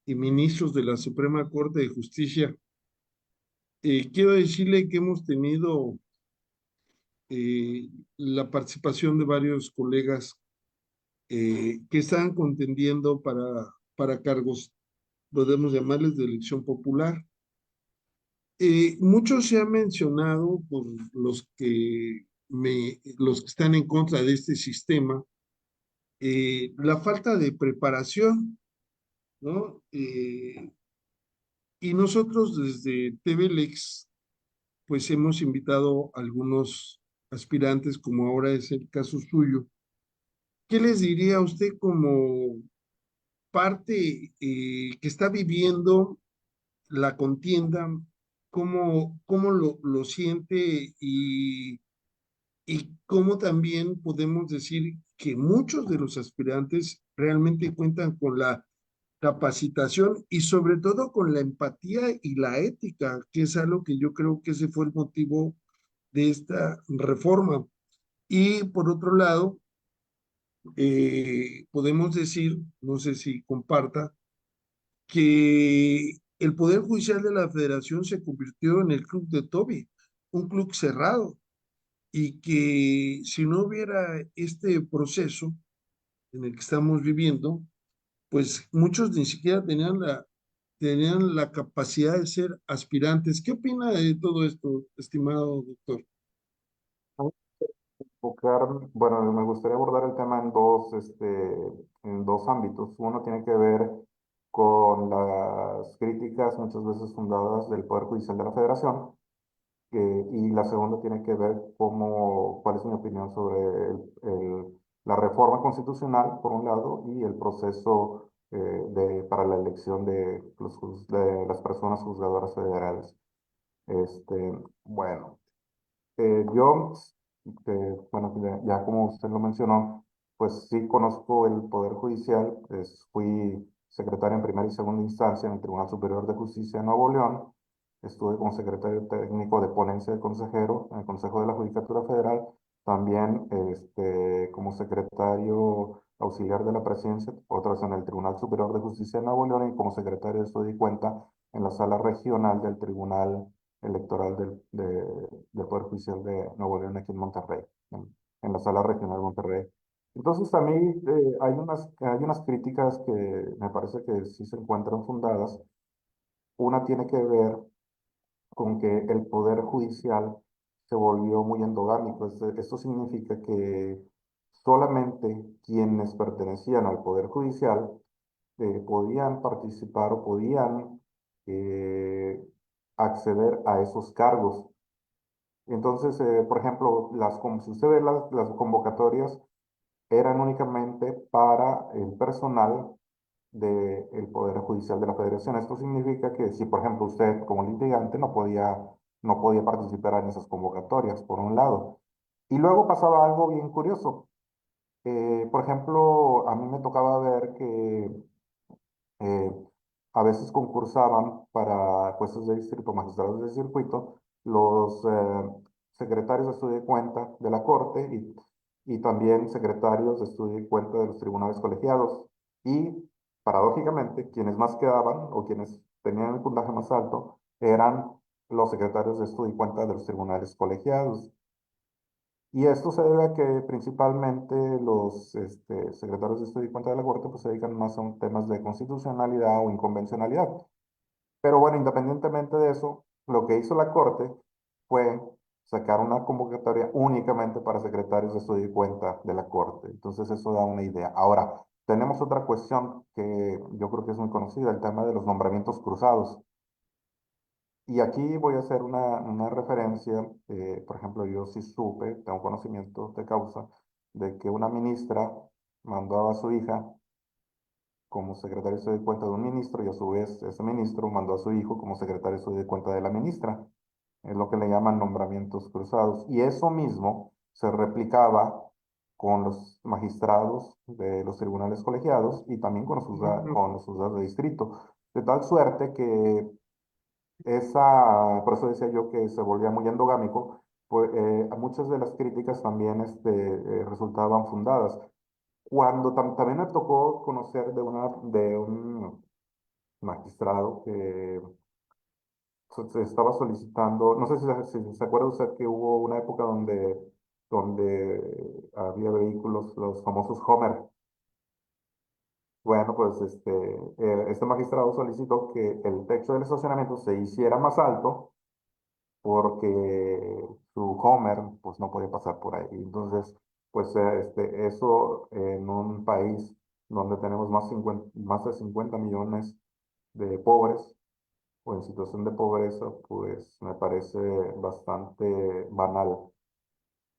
y ministros de la Suprema Corte de Justicia. Quiero decirle que hemos tenido la participación de varios colegas que están contendiendo para cargos, podemos llamarles de elección popular. Mucho se ha mencionado por los que están en contra de este sistema, la falta de preparación, ¿no? Y nosotros desde TVLex, pues hemos invitado a algunos aspirantes, como ahora es el caso suyo. ¿Qué les diría a usted como parte que está viviendo la contienda? ¿Cómo lo siente y cómo también podemos decir que muchos de los aspirantes realmente cuentan con la capacitación y sobre todo con la empatía y la ética, que es algo que yo creo que ese fue el motivo de esta reforma? Y por otro lado, podemos decir, no sé si comparta, que el Poder Judicial de la Federación se convirtió en el club de Toby, un club cerrado, y que si no hubiera este proceso en el que estamos viviendo, pues muchos ni siquiera tenían la capacidad de ser aspirantes. ¿Qué opina de todo esto, estimado doctor? Bueno, me gustaría abordar el tema en dos ámbitos. Uno tiene que ver con las críticas muchas veces fundadas del Poder Judicial de la Federación y la segunda tiene que ver cuál es mi opinión sobre la reforma constitucional, por un lado, y el proceso para la elección de las personas juzgadoras federales. Bueno, yo, bueno, ya como usted lo mencionó, pues sí conozco el Poder Judicial, fui secretario en primera y segunda instancia en el Tribunal Superior de Justicia de Nuevo León, estuve como secretario técnico de ponencia de consejero en el Consejo de la Judicatura Federal, también como secretario auxiliar de la presidencia, otra vez en el Tribunal Superior de Justicia de Nuevo León y como secretario de Estudio y Cuenta en la sala regional del Tribunal Electoral del Poder Judicial de Nuevo León aquí en Monterrey, en la sala regional de Monterrey. Entonces, a mí hay unas críticas que me parece que sí se encuentran fundadas. Una tiene que ver con que el Poder Judicial se volvió muy endogámico. Esto significa que solamente quienes pertenecían al Poder Judicial podían participar o podían eh, acceder a esos cargos. Entonces, por ejemplo, si usted ve las convocatorias, eran únicamente para el personal del Poder Judicial de la Federación. Esto significa que si, por ejemplo, usted como litigante no podía participar en esas convocatorias, por un lado. Y luego pasaba algo bien curioso. Por ejemplo, a mí me tocaba ver que eh, a veces concursaban para puestos de distrito, magistrados de circuito, los secretarios de estudio y cuenta de la Corte y también secretarios de estudio y cuenta de los tribunales colegiados. Y paradójicamente, quienes más quedaban o quienes tenían el puntaje más alto eran los secretarios de estudio y cuenta de los tribunales colegiados. Y esto se debe a que principalmente los secretarios de estudio y cuenta de la Corte pues, se dedican más a temas de constitucionalidad o inconvencionalidad. Pero bueno, independientemente de eso, lo que hizo la Corte fue sacar una convocatoria únicamente para secretarios de estudio y cuenta de la Corte. Entonces eso da una idea. Ahora, tenemos otra cuestión que yo creo que es muy conocida, el tema de los nombramientos cruzados. Y aquí voy a hacer una referencia, por ejemplo, yo sí supe, tengo conocimiento de causa, de que una ministra mandó a su hija como secretario de cuenta de un ministro y a su vez ese ministro mandó a su hijo como secretario de cuenta de la ministra. Es lo que le llaman nombramientos cruzados. Y eso mismo se replicaba con los magistrados de los tribunales colegiados y también Mm, con los juzgados de distrito. De tal suerte que por eso decía yo que se volvía muy endogámico, pues muchas de las críticas también resultaban fundadas. Cuando también me tocó conocer de un magistrado que se estaba solicitando, no sé si se acuerda usted que hubo una época donde había vehículos, los famosos Homer. Bueno, pues este magistrado solicitó que el techo del estacionamiento se hiciera más alto porque su Homer pues no podía pasar por ahí. Entonces, pues eso en un país donde tenemos más de 50 millones de pobres o en situación de pobreza, pues me parece bastante banal.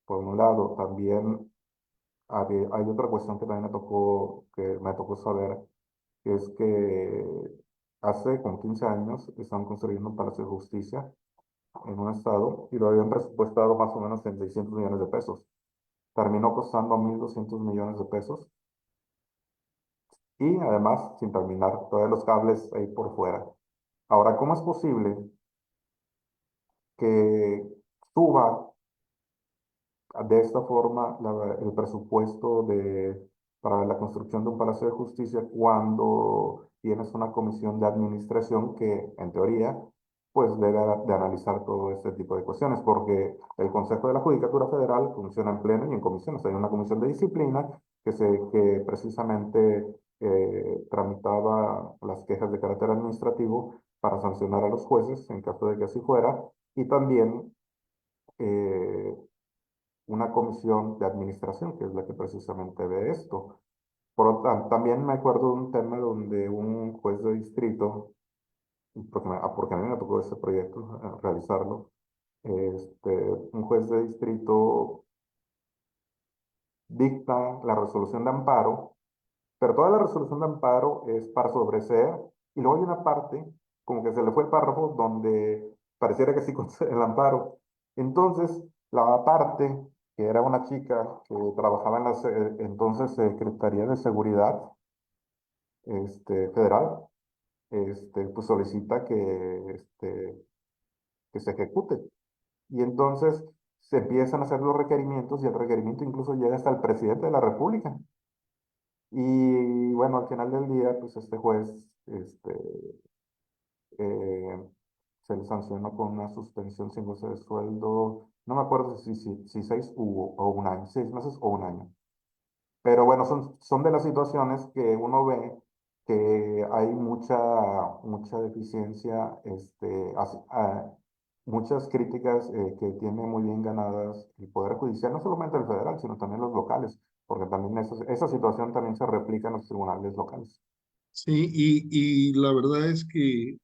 Por un lado, también hay otra cuestión que también que me tocó saber, que es que hace como 15 años están construyendo un Palacio de Justicia en un estado y lo habían presupuestado más o menos en 600 millones de pesos. Terminó costando 1.200 millones de pesos y además sin terminar todos los cables ahí por fuera. Ahora, ¿cómo es posible que suba de esta forma el presupuesto para la construcción de un Palacio de Justicia cuando tienes una comisión de administración que, en teoría, pues debe de analizar todo este tipo de cuestiones? Porque el Consejo de la Judicatura Federal funciona en pleno y en comisiones. Hay una comisión de disciplina que precisamente tramitaba las quejas de carácter administrativo para sancionar a los jueces en caso de que así fuera, y también eh, una comisión de administración, que es la que precisamente ve esto. También me acuerdo de un tema donde un juez de distrito, porque a mí me tocó ese proyecto, realizarlo, un juez de distrito dicta la resolución de amparo, pero toda la resolución de amparo es para sobreseer, y luego hay una parte, como que se le fue el párrafo, donde pareciera que sí concede el amparo. Entonces, la parte, que era una chica que trabajaba en la entonces Secretaría de Seguridad Federal, pues solicita que se ejecute. Y entonces se empiezan a hacer los requerimientos y el requerimiento incluso llega hasta el presidente de la República. Y bueno, al final del día, pues este juez eh, se le sancionó con una suspensión sin goce de sueldo. No me acuerdo si 6 o un año, 6 meses o un año. Pero bueno, son de las situaciones que uno ve que hay mucha deficiencia, muchas críticas que tiene muy bien ganadas el Poder Judicial, no solamente el federal, sino también los locales, porque también esa situación también se replica en los tribunales locales. Sí, y la verdad es que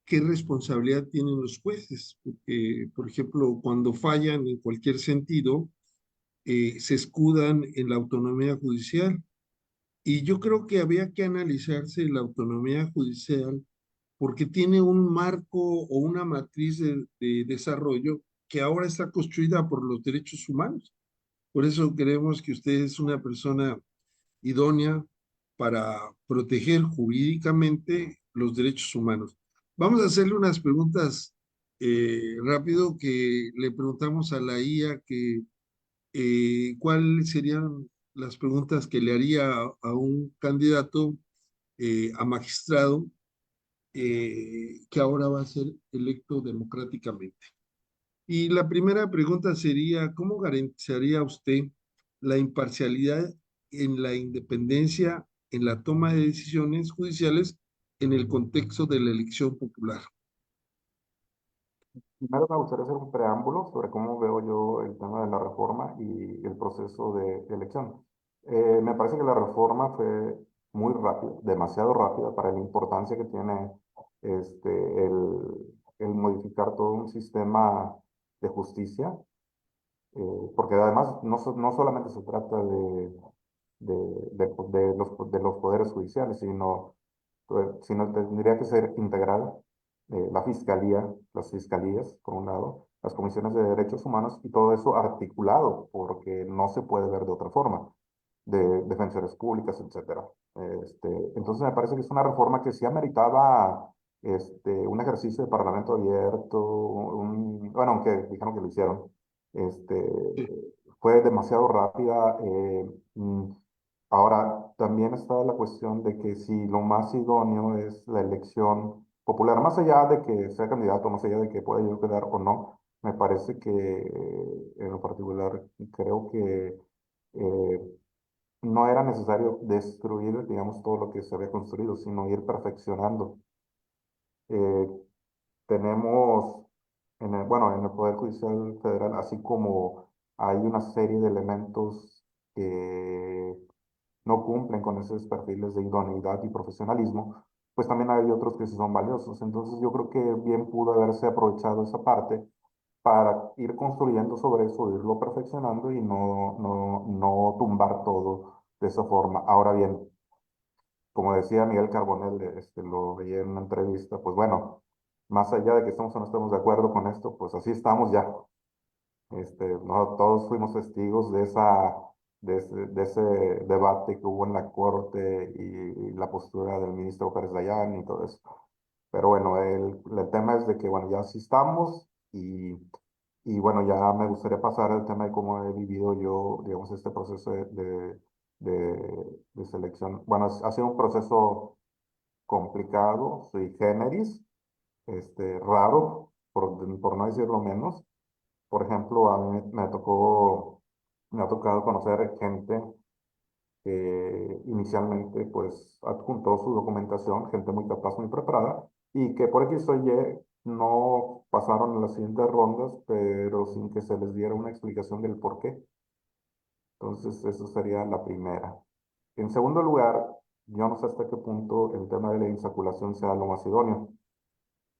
qué responsabilidad tienen los jueces, porque, por ejemplo, cuando fallan en cualquier sentido, se escudan en la autonomía judicial. Y yo creo que había que analizarse la autonomía judicial porque tiene un marco o una matriz de desarrollo que ahora está construida por los derechos humanos. Por eso creemos que usted es una persona idónea para proteger jurídicamente los derechos humanos. Vamos a hacerle unas preguntas rápido que le preguntamos a la IA que cuáles serían las preguntas que le haría a un candidato a magistrado que ahora va a ser electo democráticamente. Y la primera pregunta sería, ¿cómo garantizaría usted la imparcialidad en la independencia en la toma de decisiones judiciales en el contexto de la elección popular? Primero me gustaría hacer un preámbulo sobre cómo veo yo el tema de la reforma y el proceso de elección. Me parece que la reforma fue muy rápida, demasiado rápida para la importancia que tiene el modificar todo un sistema de justicia, porque además no solamente se trata de los poderes judiciales, sino tendría que ser integral la fiscalía, las fiscalías, por un lado, las comisiones de derechos humanos y todo eso articulado, porque no se puede ver de otra forma, de defensoras públicas, etcétera. Entonces me parece que es una reforma que sí ameritaba un ejercicio de parlamento abierto, bueno, aunque dijeron que lo hicieron, Sí. fue demasiado rápida. Ahora, también está la cuestión de que si lo más idóneo es la elección popular, más allá de que sea candidato, más allá de que pueda yo quedar o no, me parece que en lo particular creo que no era necesario destruir, digamos, todo lo que se había construido, sino ir perfeccionando. Eh, tenemos en el Poder Judicial Federal, así como hay una serie de elementos que no cumplen con esos perfiles de idoneidad y profesionalismo, pues también hay otros que sí son valiosos. Entonces yo creo que bien pudo haberse aprovechado esa parte para ir construyendo sobre eso, irlo perfeccionando y no tumbar todo de esa forma. Ahora bien, como decía Miguel Carbonell, lo veía en una entrevista, pues bueno, más allá de que estamos o no estemos de acuerdo con esto, pues así estamos ya. No, todos fuimos testigos de ese debate que hubo en la corte y la postura del ministro Pérez Dayán y todo eso. Pero bueno, el tema es de que, bueno, ya así estamos y bueno, ya me gustaría pasar al tema de cómo he vivido yo, digamos, este proceso de selección. Bueno, ha sido un proceso complicado, sui generis, raro, por no decirlo menos. Por ejemplo, a mí me ha tocado conocer gente que inicialmente pues adjuntó su documentación, gente muy capaz, muy preparada, y que por X o Y no pasaron a las siguientes rondas, pero sin que se les diera una explicación del por qué. Entonces, eso sería la primera. En segundo lugar, yo no sé hasta qué punto el tema de la insaculación sea lo más idóneo.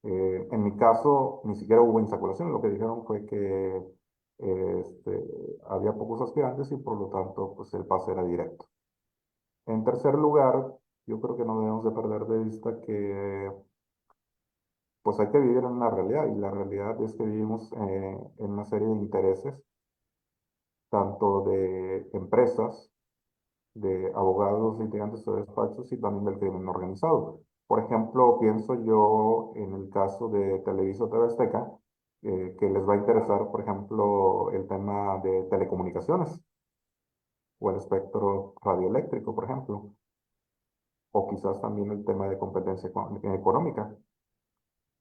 En mi caso, ni siquiera hubo insaculación. Lo que dijeron fue que había pocos aspirantes y por lo tanto, pues el pase era directo. En tercer lugar, yo creo que no debemos de perder de vista que pues hay que vivir en una realidad y la realidad es que vivimos en una serie de intereses, tanto de empresas, de abogados, litigantes de despachos y también del crimen organizado. Por ejemplo, pienso yo en el caso de Televisa o TV Azteca, que les va a interesar, por ejemplo, el tema de telecomunicaciones o el espectro radioeléctrico, por ejemplo, o quizás también el tema de competencia económica.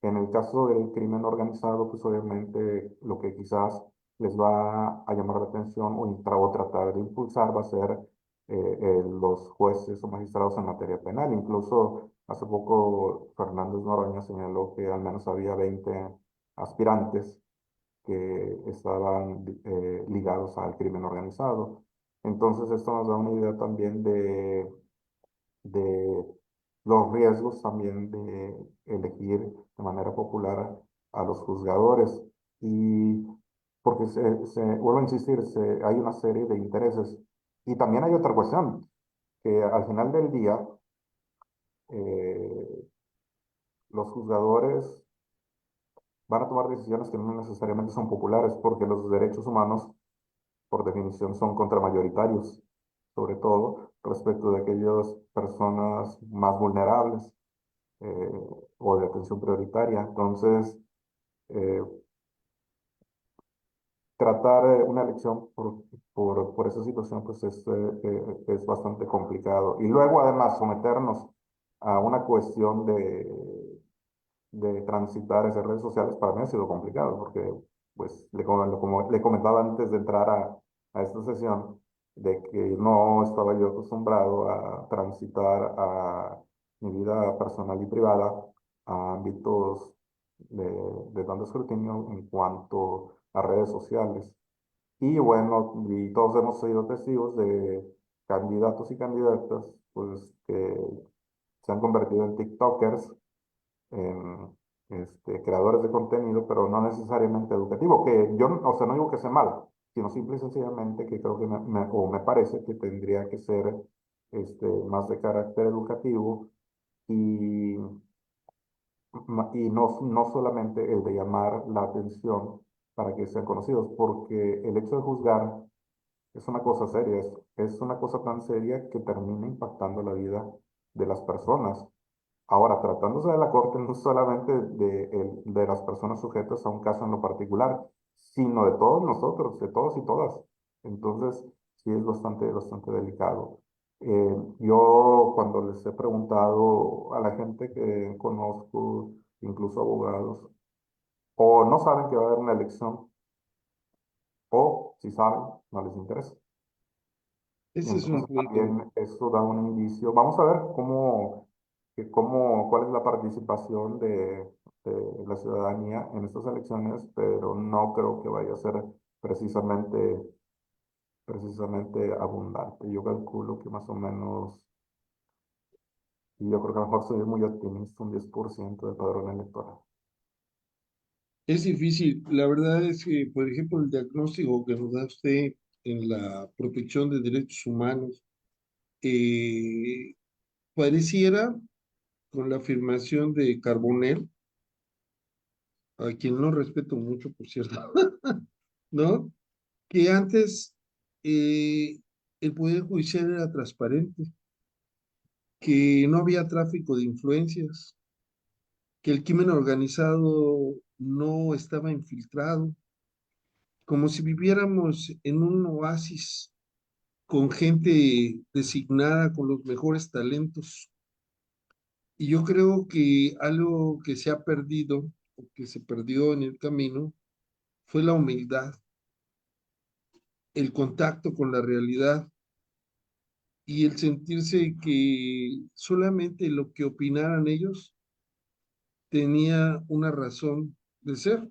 En el caso del crimen organizado, pues obviamente lo que quizás les va a llamar la atención o tratar de impulsar va a ser los jueces o magistrados en materia penal. Incluso hace poco Fernández Noroña señaló que al menos había 20 aspirantes que estaban ligados al crimen organizado. Entonces esto nos da una idea también de los riesgos también de elegir de manera popular a los juzgadores. Y porque vuelvo a insistir, hay una serie de intereses. Y también hay otra cuestión, que al final del día, eh, los juzgadores van a tomar decisiones que no necesariamente son populares, porque los derechos humanos, por definición, son contramayoritarios, sobre todo respecto de aquellas personas más vulnerables o de atención prioritaria. Entonces, eh, tratar una elección por esa situación pues es bastante complicado. Y luego además someternos a una cuestión de transitar esas redes sociales para mí ha sido complicado porque pues como le comentaba antes de entrar a esta sesión, de que no estaba yo acostumbrado a transitar a mi vida personal y privada a ámbitos de tanto escrutinio en cuanto a redes sociales. Y bueno, y todos hemos sido testigos de candidatos y candidatas pues que se han convertido en TikTokers, en creadores de contenido, pero no necesariamente educativo, que yo, o sea, no digo que sea malo, sino simple y sencillamente que creo que o me parece que tendría que ser más de carácter educativo y, y no solamente el de llamar la atención para que sean conocidos, porque el hecho de juzgar es una cosa seria, es una cosa tan seria que termina impactando la vida de las personas. Ahora, tratándose de la Corte, no solamente de las personas sujetas a un caso en lo particular, sino de todos nosotros, de todos y todas. Entonces, sí es bastante delicado. Yo cuando les he preguntado a la gente que conozco, incluso abogados, o no saben que va a haber una elección, o si saben, no les interesa. Ese es un Entonces punto. también eso da un indicio. Vamos a ver cuál es la participación de la ciudadanía en estas elecciones, pero no creo que vaya a ser precisamente, precisamente abundante. Yo calculo que más o menos, y yo creo que a lo mejor soy muy optimista, un 10% del padrón electoral. Es difícil. La verdad es que, por ejemplo, el diagnóstico que nos da usted en la protección de derechos humanos, eh, pareciera, con la afirmación de Carbonell, a quien no respeto mucho, por cierto, ¿no? Que antes eh, el Poder Judicial era transparente, que no había tráfico de influencias, que el crimen organizado no estaba infiltrado, como si viviéramos en un oasis con gente designada con los mejores talentos. Y yo creo que algo que se ha perdido, o que se perdió en el camino, fue la humildad, el contacto con la realidad y el sentirse que solamente lo que opinaran ellos tenía una razón de ser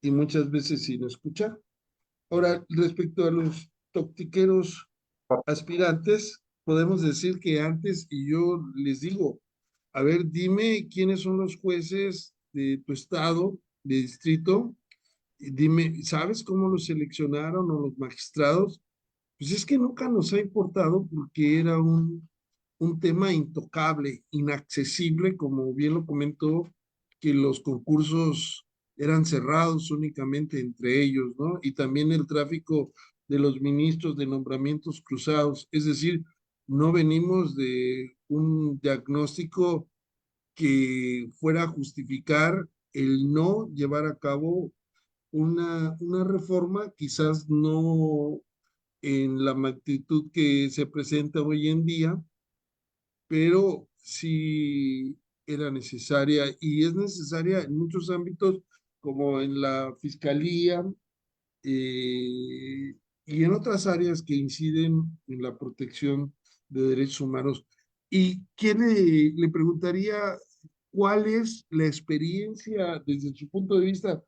y muchas veces sin escuchar. Ahora, respecto a los toctiqueros aspirantes, podemos decir que antes, y yo les digo, a ver, dime quiénes son los jueces de tu estado, de distrito. Y dime, ¿sabes cómo los seleccionaron o los magistrados? Pues es que nunca nos ha importado porque era un tema intocable, inaccesible, como bien lo comentó, que los concursos eran cerrados únicamente entre ellos, ¿no? Y también el tráfico de los ministros de nombramientos cruzados, es decir, no venimos de un diagnóstico que fuera a justificar el no llevar a cabo una reforma, quizás no en la magnitud que se presenta hoy en día, pero sí era necesaria y es necesaria en muchos ámbitos, como en la fiscalía y en otras áreas que inciden en la protección de derechos humanos. ¿Y quién le preguntaría cuál es la experiencia desde su punto de vista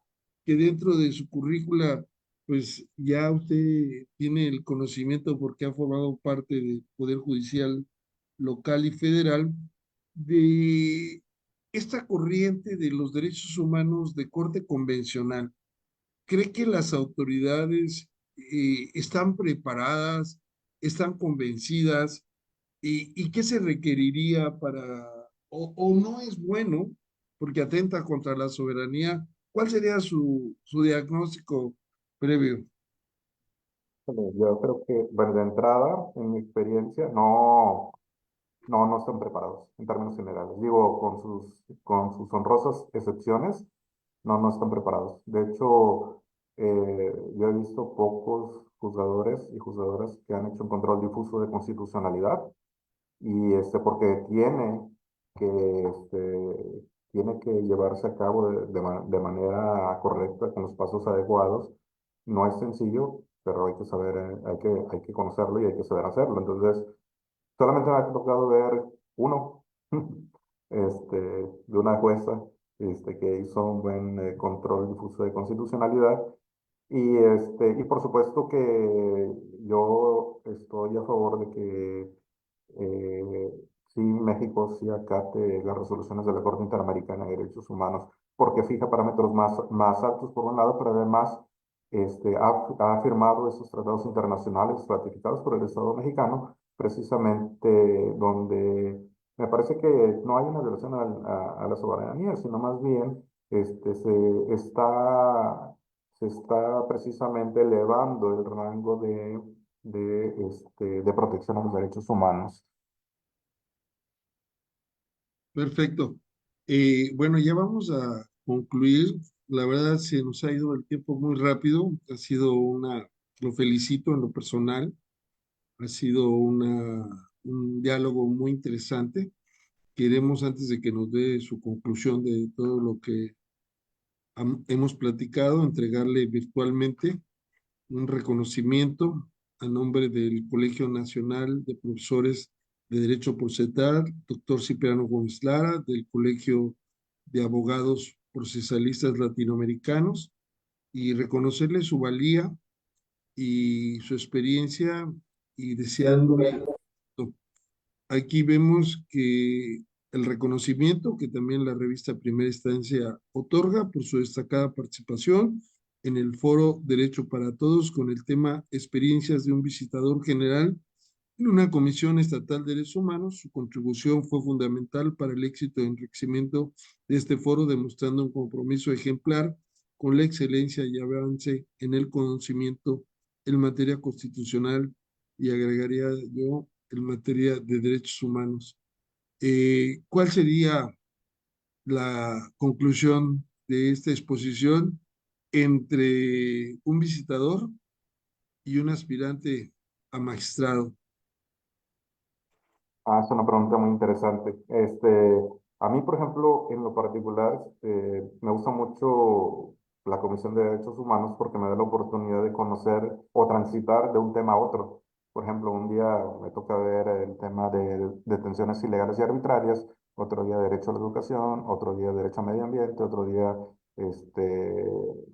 que dentro de su currícula, pues ya usted tiene el conocimiento porque ha formado parte del Poder Judicial local y federal de esta corriente de los derechos humanos de corte convencional? ¿Cree que las autoridades están preparadas, están convencidas y qué se requeriría para, o no es bueno porque atenta contra la soberanía? ¿Cuál sería su diagnóstico previo? Yo creo que, bueno, de entrada, en mi experiencia, no están preparados en términos generales. Digo, con sus honrosas excepciones, no están preparados. De hecho, yo he visto pocos juzgadores y juzgadoras que han hecho un control difuso de constitucionalidad y porque tiene que llevarse a cabo de manera correcta, con los pasos adecuados. No es sencillo, pero hay que saber, hay que conocerlo y hay que saber hacerlo. Entonces, solamente me ha tocado ver uno, de una jueza, que hizo un buen control difuso de constitucionalidad. Y por supuesto que yo estoy a favor de que sí México sí acate las resoluciones de la Corte Interamericana de Derechos Humanos, porque fija parámetros más altos por un lado, pero además ha firmado esos tratados internacionales ratificados por el Estado mexicano, precisamente donde me parece que no hay una violación a la soberanía, sino más bien se está precisamente elevando el rango de protección a los derechos humanos. Perfecto. Bueno, ya vamos a concluir. La verdad se nos ha ido el tiempo muy rápido. Ha sido lo felicito en lo personal. Ha sido un diálogo muy interesante. Queremos, antes de que nos dé su conclusión de todo lo que hemos platicado, entregarle virtualmente un reconocimiento a nombre del Colegio Nacional de Profesores de Derecho Procesal, doctor Cipriano Gómez Lara, del Colegio de Abogados Procesalistas Latinoamericanos, y reconocerle su valía y su experiencia y deseándole. Aquí vemos que el reconocimiento que también la revista Primera Instancia otorga por su destacada participación en el foro Derecho para Todos con el tema Experiencias de un visitador general en una comisión estatal de derechos humanos. Su contribución fue fundamental para el éxito y enriquecimiento de este foro, demostrando un compromiso ejemplar con la excelencia y avance en el conocimiento en materia constitucional y agregaría yo en materia de derechos humanos. ¿Cuál sería la conclusión de esta exposición entre un visitador y un aspirante a magistrado? Ah, es una pregunta muy interesante. A mí, por ejemplo, en lo particular, me gusta mucho la Comisión de Derechos Humanos porque me da la oportunidad de conocer o transitar de un tema a otro. Por ejemplo, un día me toca ver el tema de detenciones ilegales y arbitrarias, otro día derecho a la educación, otro día derecho a medio ambiente, otro día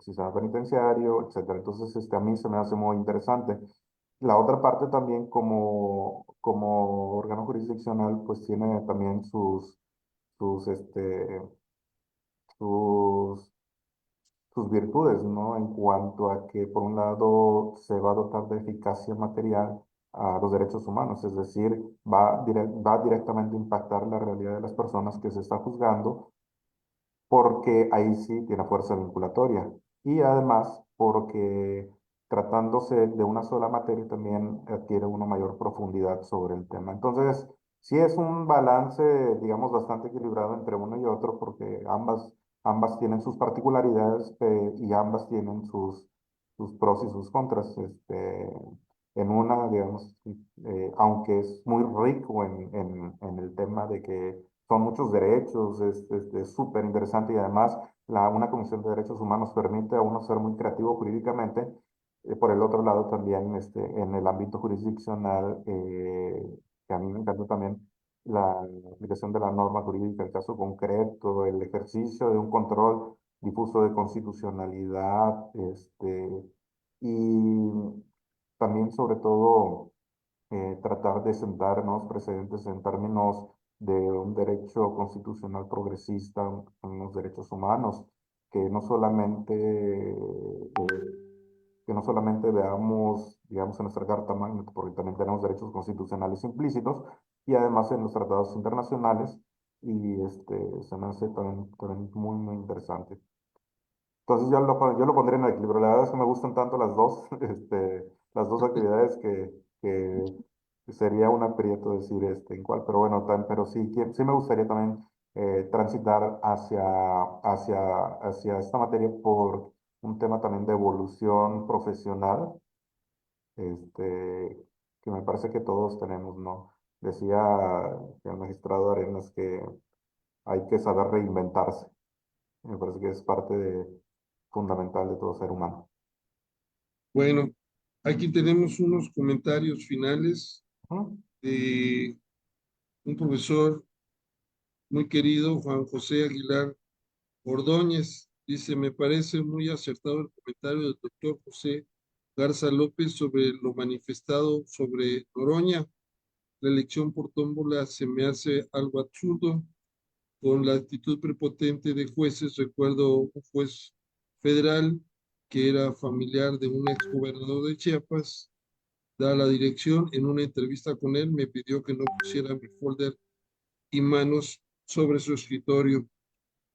sistema penitenciario, etcétera. Entonces, a mí se me hace muy interesante. La otra parte también como órgano jurisdiccional, pues tiene también sus sus, sus virtudes, ¿no? En cuanto a que, por un lado, se va a dotar de eficacia material a los derechos humanos, es decir, va directamente a impactar la realidad de las personas que se está juzgando porque ahí sí tiene fuerza vinculatoria. Y además porque tratándose de una sola materia también adquiere una mayor profundidad sobre el tema. Entonces, sí es un balance, digamos, bastante equilibrado entre uno y otro porque ambas tienen sus particularidades y ambas tienen sus pros y sus contras. En una, digamos, aunque es muy rico en el tema de que son muchos derechos, es súper interesante y además una Comisión de Derechos Humanos permite a uno ser muy creativo jurídicamente. Por el otro lado, también en el ámbito jurisdiccional, que a mí me encanta también la aplicación de la norma jurídica, el caso concreto, el ejercicio de un control difuso de constitucionalidad, y también sobre todo tratar de sentar nuevos precedentes en términos de un derecho constitucional progresista en los derechos humanos, que no solamente, que no solamente veamos, digamos, en nuestra Carta Magna, porque también tenemos derechos constitucionales implícitos, y además en los tratados internacionales, y se me hace también muy, muy interesante. Entonces yo lo pondría en el equilibrio. La verdad es que me gustan tanto las dos, las dos actividades que sería un aprieto decir en cuál, pero bueno, pero sí, sí me gustaría también transitar hacia esta materia por un tema también de evolución profesional, este, que me parece que todos tenemos, ¿no? Decía el magistrado Arenas que hay que saber reinventarse. Me parece que es parte fundamental de todo ser humano. Bueno, aquí tenemos unos comentarios finales Ujú. de un profesor muy querido, Juan José Aguilar Ordóñez. Dice, me parece muy acertado el comentario del doctor José Garza López sobre lo manifestado sobre Noroña. La elección por tómbola se me hace algo absurdo. Con la actitud prepotente de jueces, recuerdo un juez federal que era familiar de un exgobernador de Chiapas, da la dirección, en una entrevista con él me pidió que no pusiera mi folder y manos sobre su escritorio.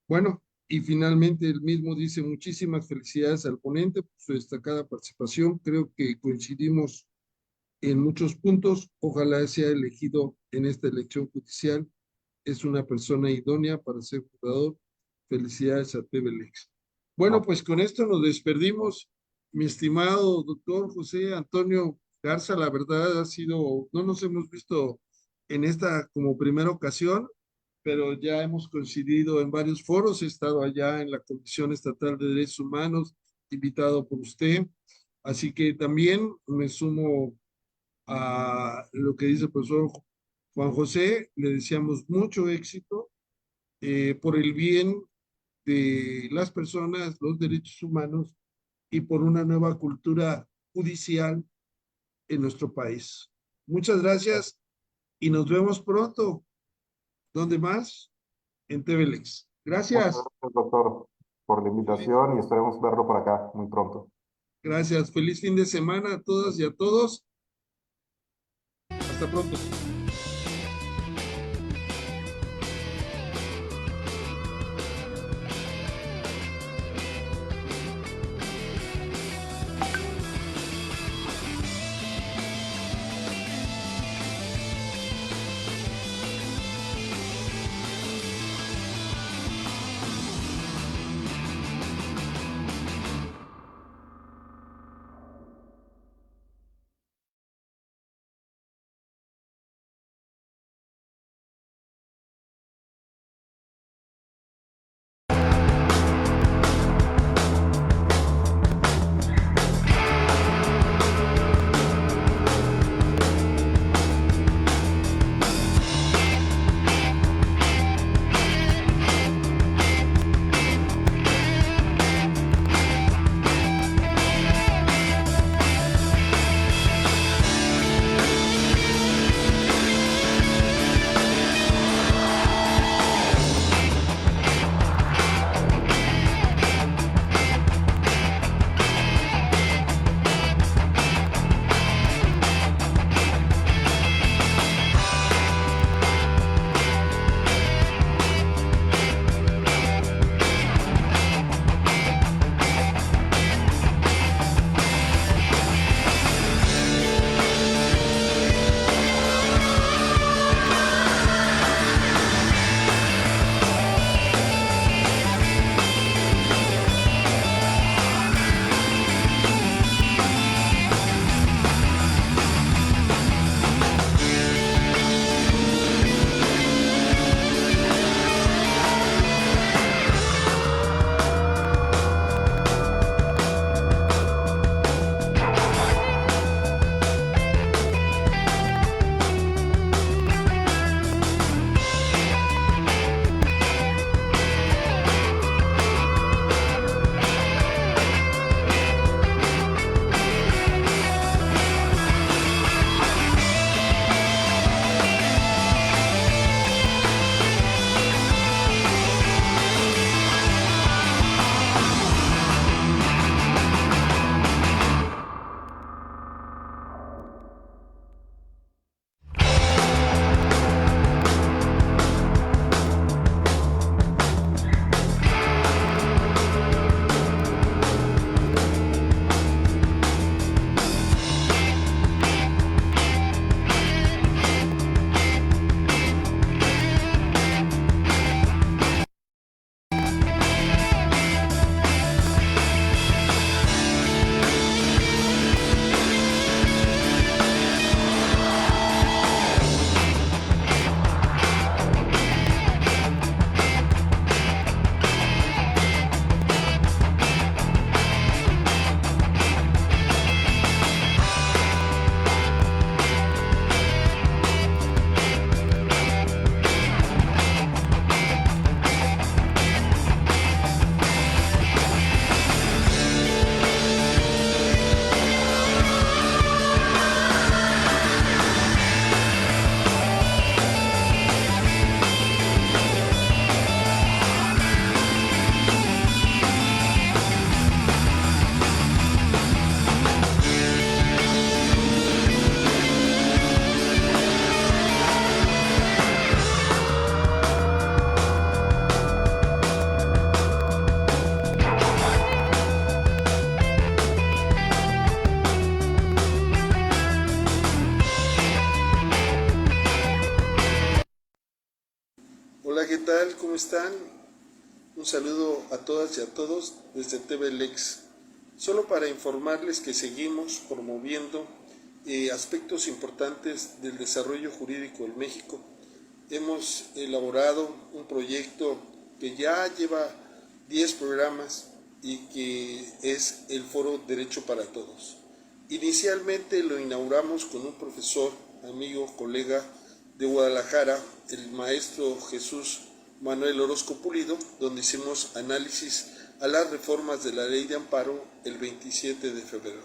Bueno, y finalmente el mismo dice muchísimas felicidades al ponente por su destacada participación. Creo que coincidimos en muchos puntos. Ojalá sea elegido en esta elección judicial. Es una persona idónea para ser juzgador. Felicidades a Tebelex. Bueno, No, pues con esto nos despedimos. Mi estimado doctor José Antonio Garza, la verdad ha sido, no nos hemos visto en esta como primera ocasión, pero ya hemos coincidido en varios foros. He estado allá en la Comisión Estatal de Derechos Humanos, invitado por usted. Así que también me sumo a lo que dice el profesor Juan José. Le deseamos mucho éxito por el bien de las personas, los derechos humanos y por una nueva cultura judicial en nuestro país. Muchas gracias y nos vemos pronto. ¿Dónde más? En TVLX. muchas Gracias. gracias, doctor, por la Feliz, invitación y esperemos verlo por acá muy pronto. gracias. Feliz fin de semana a todas y a todos. Hasta pronto. ¿cómo están? Un saludo a todas y a todos desde TV Lex. Solo para informarles que seguimos promoviendo aspectos importantes del desarrollo jurídico en México. Hemos elaborado un proyecto que ya lleva 10 programas y que es el Foro Derecho para Todos. Inicialmente lo inauguramos con un profesor, amigo, colega de Guadalajara, el maestro Jesús Manuel Orozco Pulido, donde hicimos análisis a las reformas de la Ley de Amparo el 27 de febrero.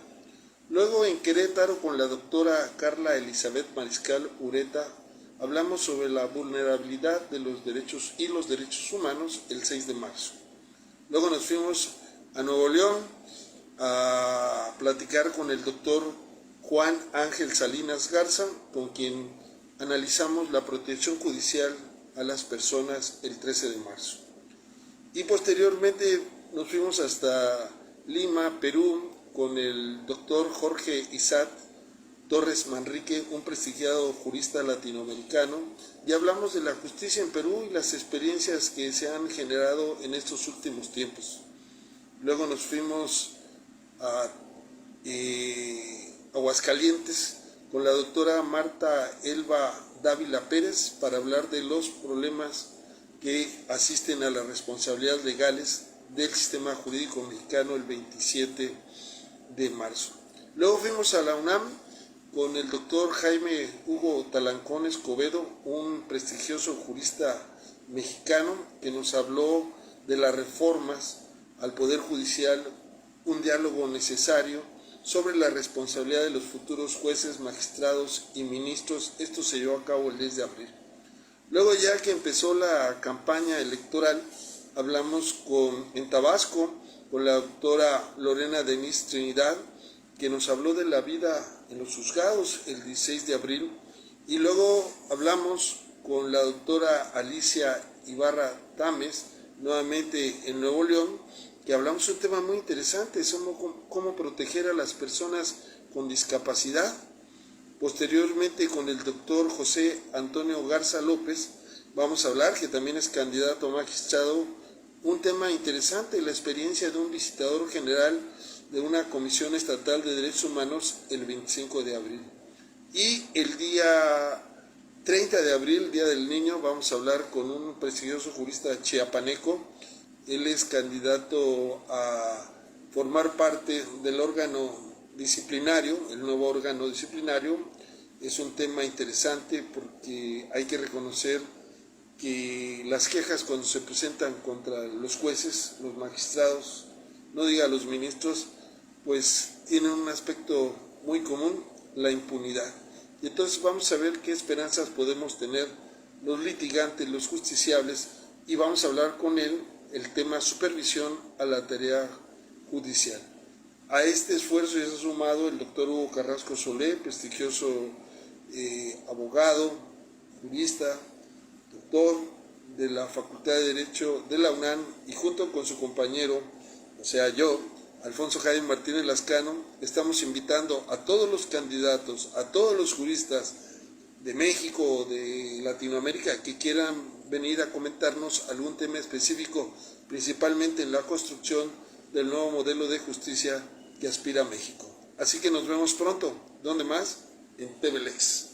Luego en Querétaro con la doctora Carla Elizabeth Mariscal Ureta hablamos sobre la vulnerabilidad de los derechos y los derechos humanos el 6 de marzo. Luego nos fuimos a Nuevo León a platicar con el doctor Juan Ángel Salinas Garza, con quien analizamos la protección judicial a las personas el 13 de marzo. Y posteriormente nos fuimos hasta Lima, Perú, con el doctor Jorge Isaac Torres Manrique, un prestigiado jurista latinoamericano, y hablamos de la justicia en Perú y las experiencias que se han generado en estos últimos tiempos. Luego nos fuimos a Aguascalientes con la doctora Marta Elba Dávila Pérez para hablar de los problemas que asisten a las responsabilidades legales del sistema jurídico mexicano el 27 de marzo. Luego fuimos a la UNAM con el doctor Jaime Hugo Talancón Escobedo, un prestigioso jurista mexicano que nos habló de las reformas al Poder Judicial, un diálogo necesario sobre la responsabilidad de los futuros jueces, magistrados y ministros. Esto se llevó a cabo el 10 de abril. Luego, ya que empezó la campaña electoral, hablamos en Tabasco con la doctora Lorena Denise Trinidad, que nos habló de la vida en los juzgados el 16 de abril. Y luego hablamos con la doctora Alicia Ibarra Tames, nuevamente en Nuevo León, que hablamos de un tema muy interesante, cómo proteger a las personas con discapacidad. Posteriormente con el doctor José Antonio Garza López vamos a hablar, que también es candidato a magistrado, un tema interesante, la experiencia de un visitador general de una Comisión Estatal de Derechos Humanos el 25 de abril. Y el día 30 de abril, Día del Niño, vamos a hablar con un prestigioso jurista chiapaneco. Él es candidato a formar parte del órgano disciplinario, el nuevo órgano disciplinario. Es un tema interesante porque hay que reconocer que las quejas cuando se presentan contra los jueces, los magistrados, no diga los ministros, pues tienen un aspecto muy común, la impunidad. Y entonces vamos a ver qué esperanzas podemos tener los litigantes, los justiciables, y vamos a hablar con él el tema supervisión a la tarea judicial. A este esfuerzo ya se ha sumado el doctor Hugo Carrasco Solé, prestigioso abogado, jurista, doctor de la Facultad de Derecho de la UNAM, y junto con su compañero, o sea yo, Alfonso Jaime Martínez Lascano, estamos invitando a todos los candidatos, a todos los juristas de México o de Latinoamérica que quieran venir a comentarnos algún tema específico, principalmente en la construcción del nuevo modelo de justicia que aspira a México. Así que nos vemos pronto. ¿Dónde más? En TV Lex.